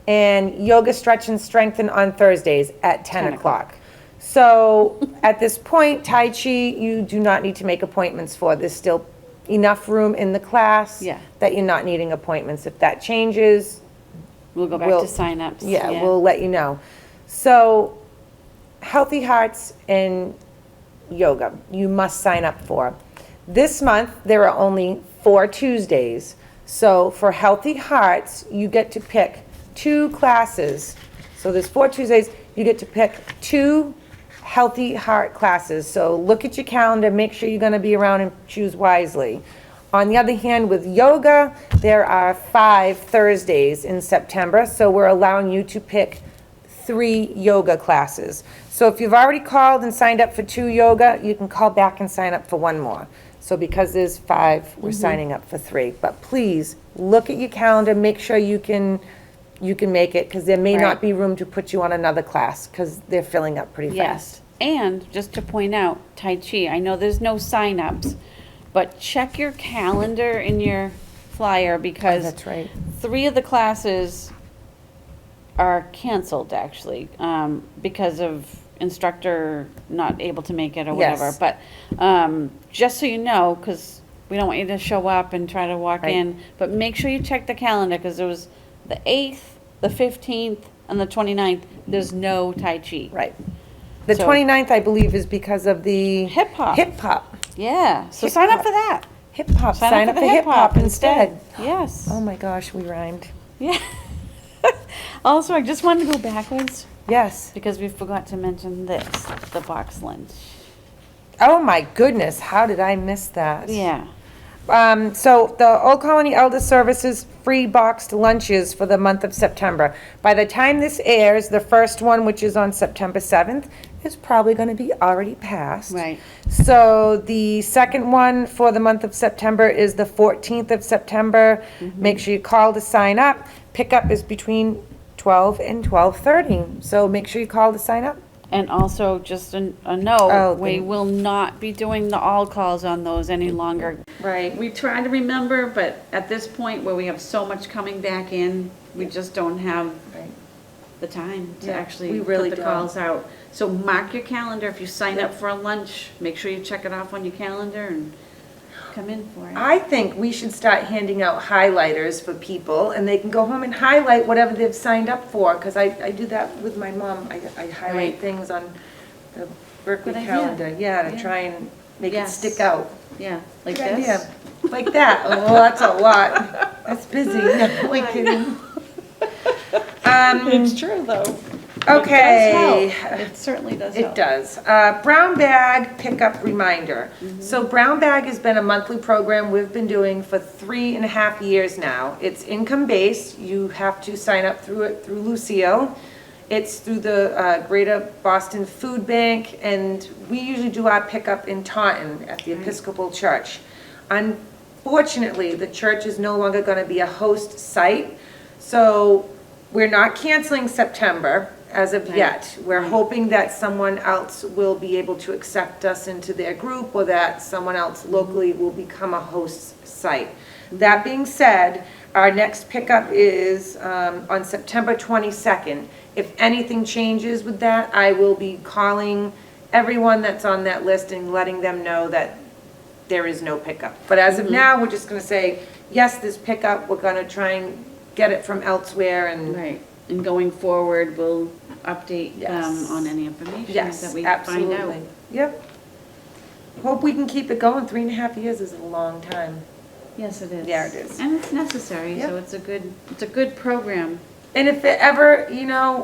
And Yoga, Stretch, and Strengthen on Thursdays at 10 10 o'clock. So at this point, Tai Chi, you do not need to make appointments for. There's still enough room in the class. Yeah. That you're not needing appointments. If that changes, We'll go back We'll- to signups. yeah, we'll let you know. So, Healthy Hearts and yoga, you must sign up for. This month, there are only 4 Tuesdays. So for Healthy Hearts, you get to pick 2 classes. So there's 4 Tuesdays, you get to pick 2 Healthy Heart classes. So look at your calendar, make sure you're gonna be around and choose wisely. On the other hand, with yoga, there are 5 Thursdays in September, so we're allowing you to pick 3 yoga classes. So if you've already called and signed up for 2 yoga, you can call back and sign up for 1 more. So because there's 5, we're signing up for 3. But please, look at your calendar, make sure you can make it, because there may Right. not be room to put you on another class, because they're filling up pretty fast. Yes, and just to point out, Tai Chi, I know there's no signups, but check your calendar in your flyer, because That's right. 3 of the classes are canceled, actually, because of instructor not able to make it or whatever. Yes. But just so you know, because we don't want you to show up and try to walk Right. in, but make sure you check the calendar, because there was the 8th, the 15th, and the 29th, there's no Tai Chi. Right. The So- 29th, I believe, is because of the Hip hop. hip hop. Yeah, so Hip sign up hop. for that. Hip hop. Sign up for hip hop instead. Yes. Oh my gosh, we rhymed. Yeah. Also, I just wanted to go backwards Yes. because we forgot to mention this, the box lunch. Oh my goodness, how did I miss that? Yeah. So the Old Colony Elder Services free boxed lunches for the month of September. By the time this airs, the first one, which is on September 7th, is probably going to be already passed. Right. So the second one for the month of September is the 14th of September. Make sure you call to sign up. Pickup is between 12 and 12:30. So make sure you call to sign up. And also, just a Oh, note, we the- will not be doing the all calls on those any longer. Right. We try to remember, but at this point where we have so much coming back in, we just don't have Right. the time to Yeah, actually we really put the don't. calls out. So mark your calendar. If you sign up for a lunch, make sure you check it off on your calendar and come in for it. I think we should start handing out highlighters for people, and they can go home and highlight whatever they've signed up for, because I do that with my mom. I highlight Right. things on the Berkeley Good idea. calendar, yeah, to Yeah. try and make it Yes. stick out. Yeah, like Good this. idea. Like that. Oh, that's a lot. That's busy. No, only kidding. It's true, though. Okay. It does help. It certainly does It help. does. Brown bag pickup reminder. So Brown bag has been a monthly program we've been doing for 3.5 years now. It's income-based. You have to sign up through it through Lucio. It's through the Greater Boston Food Bank, and we usually do our pickup in Taunton at the Episcopal Church. Unfortunately, the church is no longer going to be a host site, so we're not canceling September as of Right. yet. We're Right. hoping that someone else will be able to accept us into their group, or that someone else locally will become a host site. That being said, our next pickup is on September 22nd. If anything changes with that, I will be calling everyone that's on that list and letting them know that there is no pickup. But as of now, we're just gonna say, yes, there's pickup, we're gonna try and get it from elsewhere, and Right, and going forward, we'll update them Yes. on any information yes, that we find out. absolutely. Yep. Hope we can keep it going. 3.5 years is a long time. Yes, it is. Yeah, it is. And it's necessary, so Yep. it's a good program. And if it ever,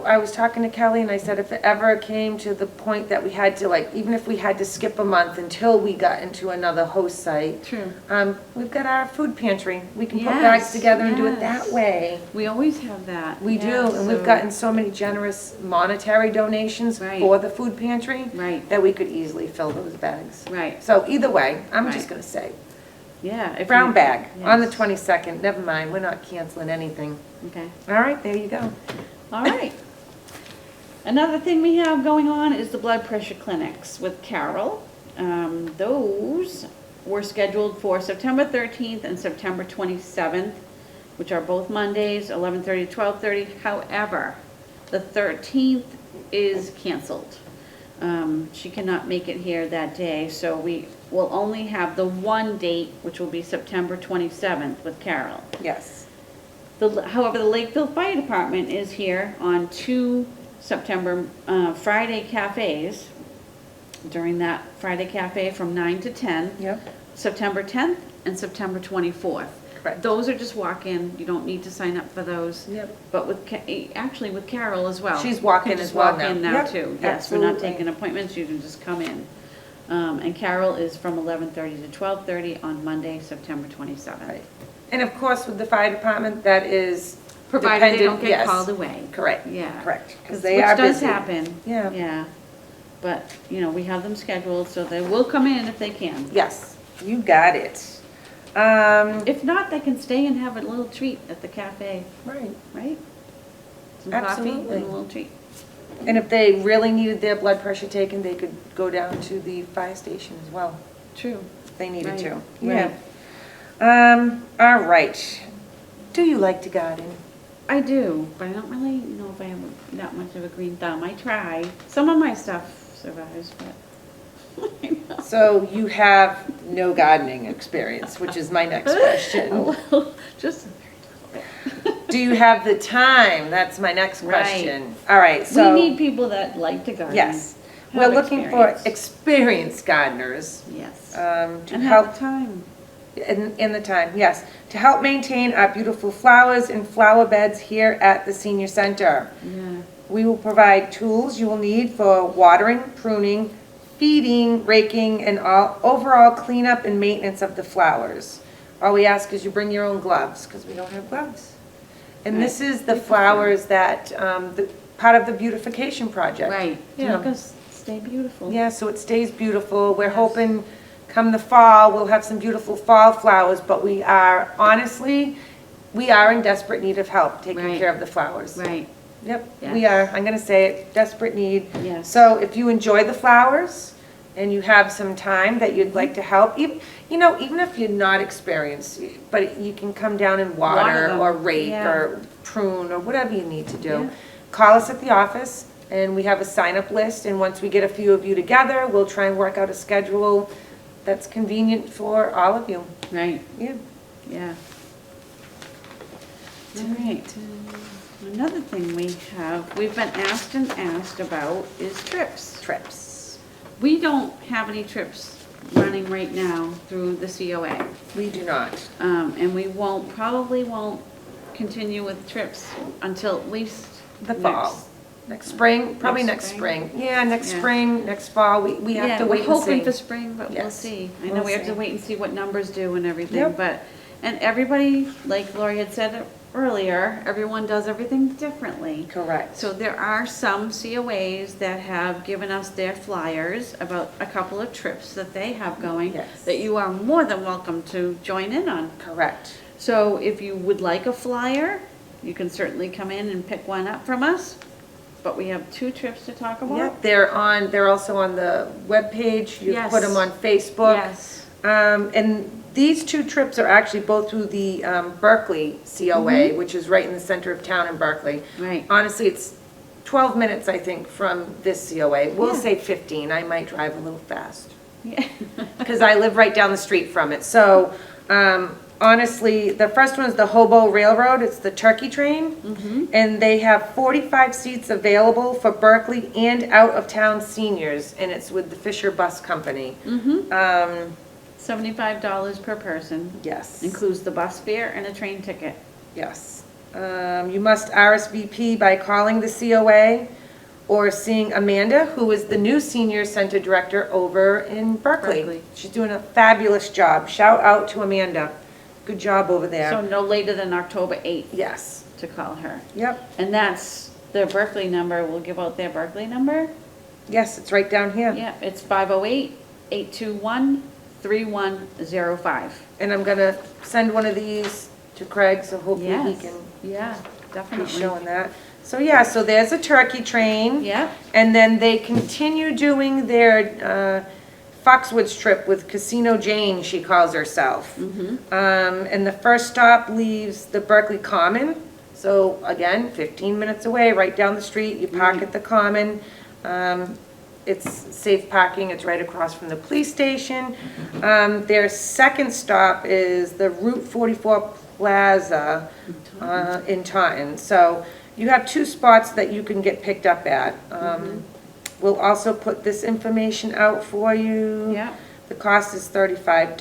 I was talking to Kelly and I said if it ever came to the point that we had to, like, even if we had to skip a month until we got into another host site, True. we've got our food pantry. We can put bags Yes, together and do it yes. that way. We always have that. We do, Yeah, and we've so- gotten so many generous monetary donations Right. for the food pantry Right, that we could easily fill those bags. right, So either way, I'm just Right. gonna say, yeah. if brown you- bag on the yes. 22nd, never mind, we're not canceling anything. Okay. All right, there you go. All right. Another thing we have going on is the blood pressure clinics with Carol. Those were scheduled for September 13th and September 27th, which are both Mondays, 11:30 to 12:30. However, the 13th is canceled. She cannot make it here that day, so we will only have the one date, which will be September 27th with Carol. Yes. However, the Lakeville Fire Department is here on 2 September Friday cafes, during that Friday cafe from 9 to 10. Yep. September 10th and September 24th. Correct. Those are just walk-in, you don't need to sign up for those. Yep. But with, actually with Carol as well. She's walk-in You can as well just walk in now. now Yep, too. Yes, we're not absolutely. taking appointments, you can just come in. And Carol is from 11:30 to 12:30 on Monday, September 27th. Right. And of course, with the fire department, that is Provided they dependent- don't get yes. called away. Correct. Yeah. Correct. Because they are Which does busy. happen. Yeah. Yeah. But, you know, we have them scheduled, so they will come in if they can. Yes, you got it. If not, they can stay and have a little treat at the cafe, Right. right? Some coffee Absolutely. and a little treat. And if they really needed their blood pressure taken, they could go down to the fire station as well, True. if they needed Right, to. right. Yeah. All right. Do you like to garden? I do, but I don't really know if I have that much of a green thumb. I try. Some of my stuff survives, but. So you have no gardening experience, which is my next question. Well, just a very little bit. Do you have the time? That's my next Right. question. All right, so. We need people that like to garden. Yes. have We're looking for experience. experienced gardeners Yes. to And help. have the time. In the time, yes, to help maintain our beautiful flowers and flower beds here at the senior center. Yeah. We will provide tools you will need for watering, pruning, feeding, raking, and all overall cleanup and maintenance of the flowers. All we ask is you bring your own gloves, because we don't have gloves. And this is the flowers that, part of the beautification project. Right. To Yeah. make us stay beautiful. Yeah, so it stays beautiful. We're Yes. hoping come the fall, we'll have some beautiful fall flowers, but we are, honestly, we are in desperate need of help taking Right. care of the flowers. Right. Yep, Yes. we are. I'm gonna say it, desperate need. Yes. So if you enjoy the flowers and you have some time that you'd like to help, even if you're not experienced, but you can come down and Water water them. or rake Yeah. or prune or whatever you need to Yeah. do. Call us at the office and we have a sign-up list, and once we get a few of you together, we'll try and work out a schedule that's convenient for all of you. Right. Yeah. Yeah. All right. Another thing we've been asked and asked about is trips. Trips. We don't have any trips running right now through the COA. We do not. And we probably won't continue with trips until at least The fall. Next spring, probably Next next spring? spring. Yeah, next Yeah. spring, next fall, we have to wait we're hoping and for see. spring, but we'll Yes, see. I we'll know we have to see. wait and see what numbers do and everything, Yep. but, and everybody, like Lori had said earlier, everyone does everything differently. Correct. So there are some COAs that have given us their flyers about a couple of trips that they have going. Yes. That you are more than welcome to join in on. Correct. So if you would like a flyer, you can certainly come in and pick one up from us. But we have 2 trips to talk about. Yep, they're also on the webpage. You Yes. put them on Facebook. Yes. And these 2 trips are actually both through the Berkeley COA, which is right in the center of town in Berkeley. Right. Honestly, it's 12 minutes, I think, from this COA. We'll Yeah. say 15. I might drive a little fast, Yeah. because I live right down the street from it. So, honestly, the first one is the Hobo Railroad. It's the turkey train. And they have 45 seats available for Berkeley and out-of-town seniors, and it's with the Fisher Bus Company. $75 per person. Yes. Includes the bus fare and a train ticket. Yes. You must RSVP by calling the COA or seeing Amanda, who is the new senior center director over in Berkeley. Berkeley. She's doing a fabulous job. Shout out to Amanda. Good job over there. So no later than October 8th Yes. to call her. Yep. And that's their Berkeley number. We'll give out their Berkeley number. Yes, it's right down here. Yeah, it's 508-821-3105. And I'm gonna send one of these to Craig, so hopefully he Yes. can Yeah, be definitely. showing that. So yeah, so there's a turkey train. Yeah. And then they continue doing their Foxwoods trip with Casino Jane, she calls herself. And the first stop leaves the Berkeley Common. So again, 15 minutes away, right down the street, you park at the Common. it's safe parking, it's right across from the police station. Their second stop is the Route 44 Plaza in Taunton. So you have 2 spots that you can get picked up at. We'll also put this information out for you. Yeah. The cost is $35.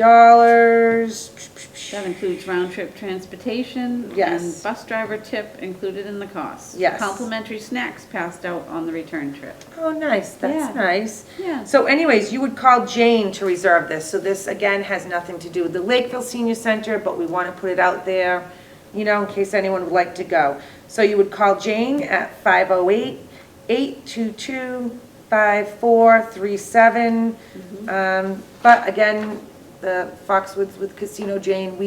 That includes round-trip transportation. Yes. And bus driver tip included in the cost. Yes. Complimentary snacks passed out on the return trip. Oh, nice, that's Yeah. nice. Yeah. So anyways, you would call Jane to reserve this. So this, again, has nothing to do with the Lakeville Senior Center, but we want to put it out there, you know, in case anyone would like to go. So you would call Jane at 508-822-5437. But again, the Foxwoods with Casino Jane,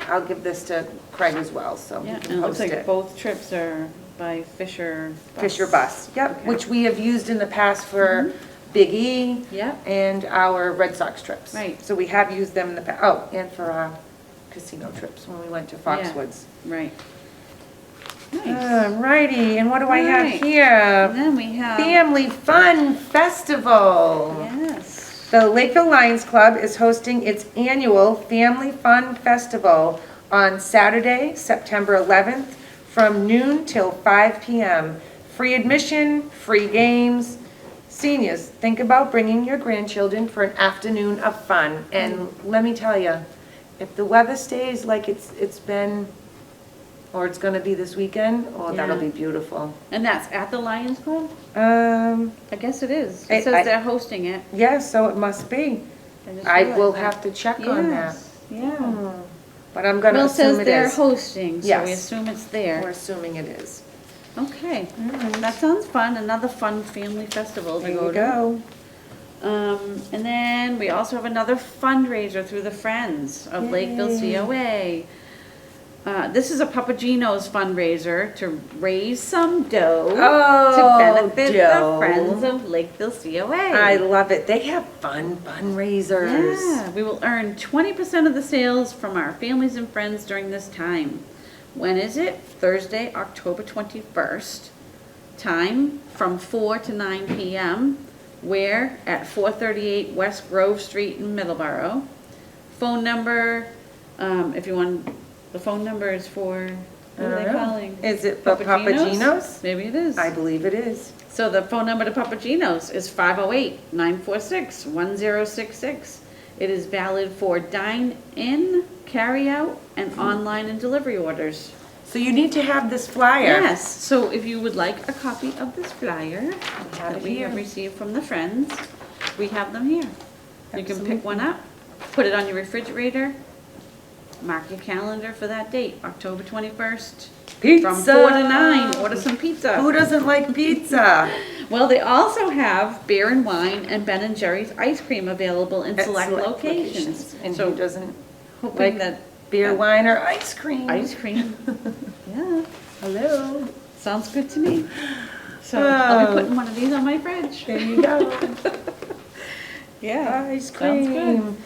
I'll give this to Craig as well, so he Yeah, can and it looks post like it. both trips are by Fisher Bus. Fisher Bus, yep, Okay. which we have used in the past for Big E Yep. and our Red Sox trips. Right. So we have used them in the past, oh, and for our casino trips when we went to Foxwoods. Right. Nice. Alrighty, and what do I have Alright. here? And then we have. Family Fun Festival. Yes. The Lakeville Lions Club is hosting its annual Family Fun Festival on Saturday, September 11th, from noon till 5 p.m. Free admission, free games. Seniors, think about bringing your grandchildren for an afternoon of fun. And let me tell you, if the weather stays like it's been, or it's gonna be this weekend, oh, that'll Yeah. be beautiful. And that's at the Lions Club? I I guess it is. I- It says they're hosting it. yeah, so it must be. just I realized will that. have to check on that. Yes, yeah. But I'm gonna Well, it assume says it they're is. hosting, so we Yes. assume it's We're there. assuming it is. Okay, that sounds fun, another fun family festival to There go you to. go. And then we also have another fundraiser through the Friends of Lakeville Yay. COA. This is a Papagino's fundraiser to raise some dough Oh, to benefit dough. the Friends of Lakeville COA. I love it. They have fun fundraisers. Yeah, we will earn 20% of the sales from our families and friends during this time. When is it? Thursday, October 21st. Time from 4 to 9 p.m. Where? At 438 West Grove Street in Middleborough. Phone number, if you want, the phone number is for, what are they calling? Is it for Papagino's? Maybe it is. I believe it is. So the phone number to Papagino's is 508-946-1066. It is valid for dine-in, carry-out, and online and delivery orders. So you need to have this flyer. Yes, so if you would like a copy of this flyer have that it we have here. received from the Friends, we have them here. You can pick one up, put it on your refrigerator, mark your calendar for that date, October 21st. Pizza. From 4 to 9, order some pizza. Who doesn't like pizza? Well, they also have beer and wine and Ben & Jerry's ice cream available in At select locations. And So who doesn't hoping like that beer, wine, or ice cream? ice cream, yeah, Hello. sounds good to me. So I'll Oh. be putting one of these on my fridge. There you go. Yeah, Ice sounds good. cream.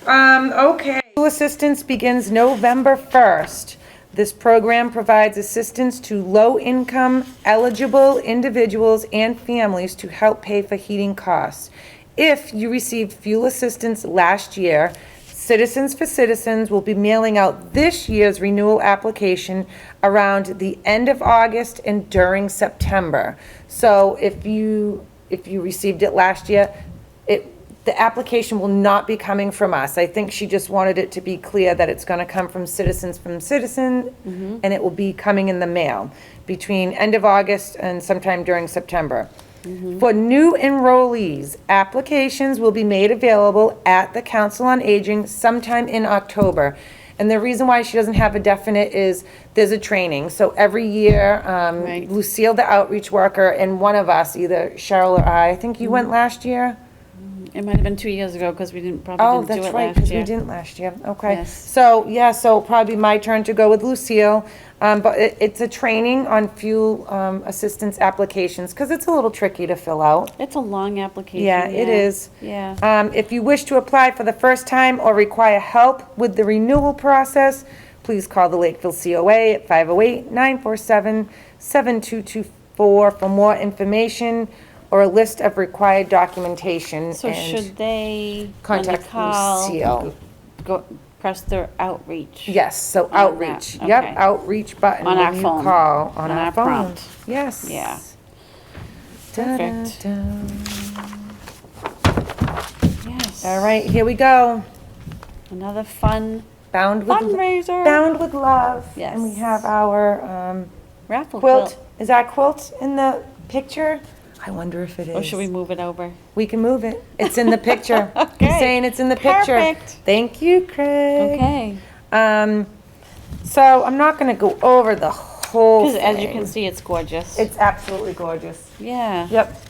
Okay. School assistance begins November 1st. This program provides assistance to low-income eligible individuals and families to help pay for heating costs. If you received fuel assistance last year, Citizens for Citizens will be mailing out this year's renewal application around the end of August and during September. So if you received it last year, the application will not be coming from us. I think she just wanted it to be clear that it's gonna come from Citizens, and it will be coming in the mail between end of August and sometime during September. For new enrollees, applications will be made available at the Council on Aging sometime in October. And the reason why she doesn't have a definite is there's a training. So every year, Right. Lucille, the outreach worker, and one of us, either Cheryl or I think you went last year? It might have been 2 years ago because we didn't, Oh, probably didn't do that's it right, last because we year. didn't last year, okay. Yes. So, yeah, so probably my turn to go with Lucille, but it's a training on fuel assistance applications, because it's a little tricky to fill out. It's a long application. Yeah, it is. Yeah. If you wish to apply for the first time or require help with the renewal process, please call the Lakeville COA at 508-947-7224 for more information, or a list of required documentation. So and should they, when they contact call, Lucille. go, press the outreach? Yes, so that, outreach, yep, okay. outreach button On our when you phone. call, on On our our phone. prompt. Yes. Yeah. Da-da-da. Yes. All right, here we go. Another fun Bound with, fundraiser. bound with love. Yes. And we have our Raffle quilt. Is our quilt in the picture? I wonder if it is. Or should we move it over? We can move it. It's in the picture. Okay. He's saying it's in the picture. Perfect. Thank you, Craig. Okay. So I'm not gonna go over the whole Because thing. as you can see, it's gorgeous. It's absolutely gorgeous. Yeah. Yep.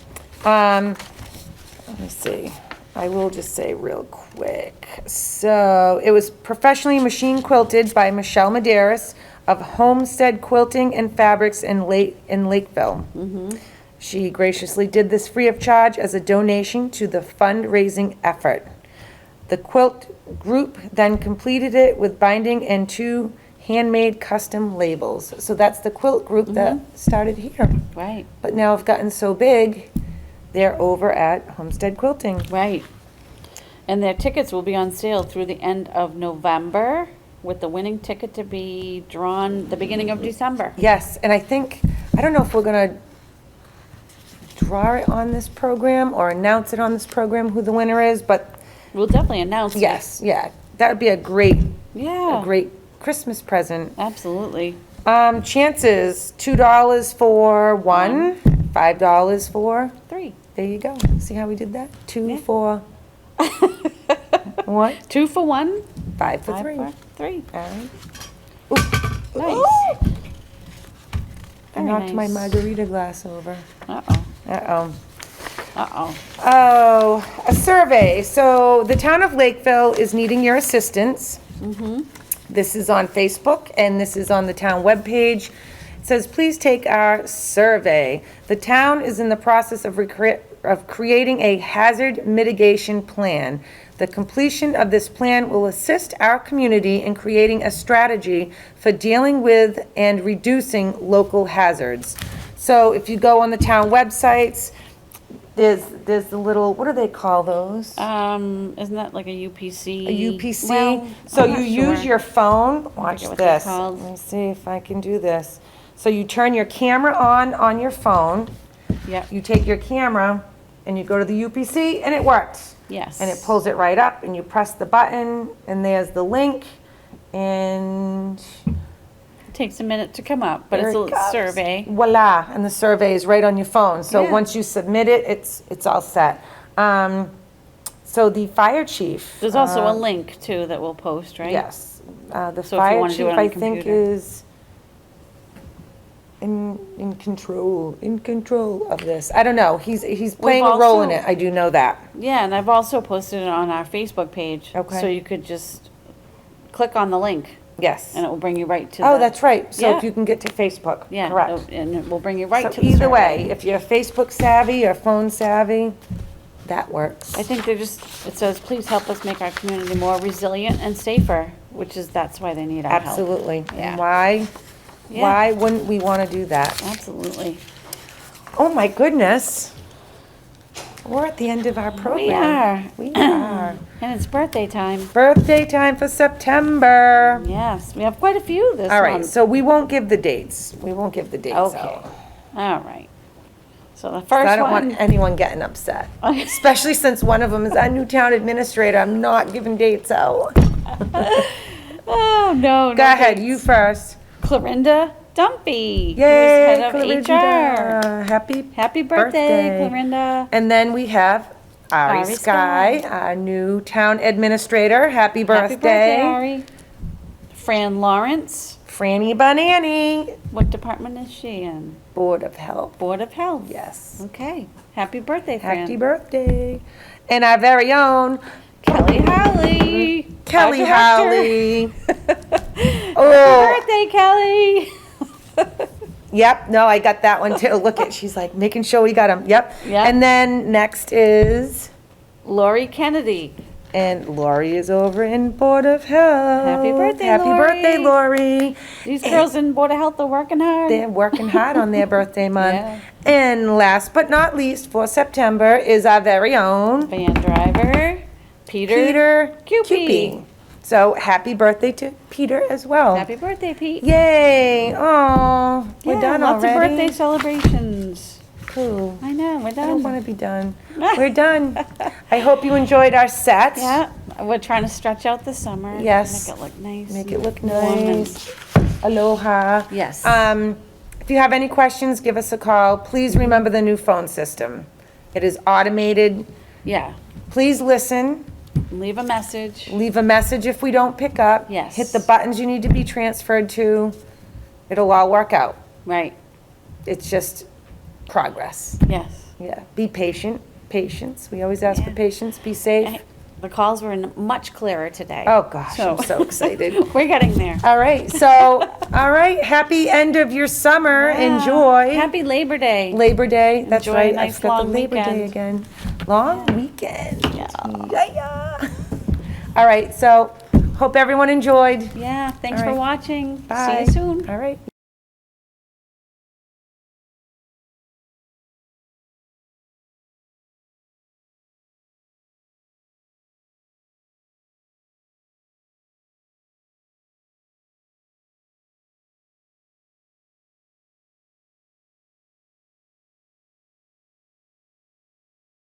Let me see. I will just say real quick. So it was professionally machine quilted by Michelle Medeiros of Homestead Quilting and Fabrics in Lakeville. She graciously did this free of charge as a donation to the fundraising effort. The quilt group then completed it with binding and 2 handmade custom labels. So that's the quilt group that started here. Right. But now have gotten so big, they're over at Homestead Quilting. Right. And their tickets will be on sale through the end of November, with the winning ticket to be drawn the beginning of December. Yes, and I don't know if we're gonna draw it on this program or announce it on this program who the winner is, but We'll definitely announce it. yes, yeah, that would be a great Yeah. Christmas present. Absolutely. Chances, $2 for one, $5 for, 3. there you go. See how we did that? 2 Yeah. for what? 2 for 1, 5 for 5 3. for 3. All right. Nice. I Very knocked my nice. margarita glass over. Uh-oh. Uh-oh. Uh-oh. Oh, a survey. So the town of Lakeville is needing your assistance. This is on Facebook and this is on the town webpage. It says, please take our survey. The town is in the process of creating a hazard mitigation plan. The completion of this plan will assist our community in creating a strategy for dealing with and reducing local hazards. So if you go on the town websites, there's the little, what do they call those? Isn't that like a UPC? A UPC. Well, So I'm you not use sure. your phone. Watch forget what they're this. called. Let me see if I can do this. So you turn your camera on your phone. Yep. You take your camera and you go to the UPC and it works. Yes. And it pulls it right up and you press the button and there's the link and It takes a minute to come up, but there it's a it little comes. survey. Voila, and the survey is right on your phone. So Yeah. once you submit it, it's all set. So the fire chief. There's also a link too that we'll post, right? Yes. The So if you fire wanna do chief, it on I the think, computer. is in control of this. I don't know. He's playing a role in also- it. I do know that. Yeah, and I've also posted it on our Facebook page. Okay. So you could just click on the link Yes. and it will bring you right to the. Oh, that's right. So Yeah. if you can get to Facebook. Yeah, Correct. and it will bring you right So to the either survey. way, if you're Facebook savvy or phone savvy, that works. I think it says, please help us make our community more resilient and safer, that's why they need our help. Absolutely. Yeah. And why Yeah. wouldn't we want to do that? Absolutely. Oh, my goodness. We're at the end of our program. We are. And it's birthday time. Birthday time for September. Yes, we have quite a few this All right, month. so we won't give the dates. We won't give the dates Okay. out. All right. So the So first I don't one. want anyone getting upset, especially since one of them is our new town administrator. I'm not giving dates out. Oh, no. Go ahead, you first. Clorinda Dumpy. Yay, who's head of Clorinda. HR. Happy Happy birthday, Clorinda. And then we have Ari Ari Sky, Sky. our new town administrator. Happy birthday. Happy birthday, Ari. Fran Lawrence. Franny Banani, What department is she in? Board of Health. Board of Health. Yes. Okay. Happy birthday, Fran. Happy birthday. And our very own Kelly Howley. Kelly our Howley. director. Oh, Happy birthday, Kelly. yep. No, I got that one too. Look at, she's like making sure we got them. Yep. Yep. And then next is Lori Kennedy. And Lori is over in Board of Health. Happy birthday, Happy Lori. birthday, Lori. These girls in Board of Health are working hard. They're working hard on their birthday month. Yeah. And last but not least, for September is our very own Van driver, Peter Cupie. Cupie. So happy birthday to Peter as well. Happy birthday, Pete. Yay! Oh, we're Yeah, done lots already. of birthday celebrations. Cool. I know, we're I don't want done. to be done. We're done. I hope you enjoyed our set. Yeah, we're trying to stretch out the summer. Yes. Make it look nice. Make it and look warm and- nice. Aloha. Yes. If you have any questions, give us a call. Please remember the new phone system. It is automated. Yeah, Please listen. leave a message. Leave a message if we don't pick up. Yes. Hit the buttons you need to be transferred to. It'll all work out. Right, It's just progress. yes. Yeah. Be patient. Patience. We always ask for Yeah. patience. Be safe. Eh, The calls were much clearer today. Oh, gosh, I'm so excited. We're getting there. All right. So, all right. Happy end of your summer. Yeah. Enjoy. Happy Labor Day. Labor Day. That's Enjoy a right. nice I've got the long Labor Day weekend. again. Long weekend. Yeah. Yeah. All right. So, hope everyone enjoyed. Yeah, thanks All for right. watching. Bye. See you soon. All right.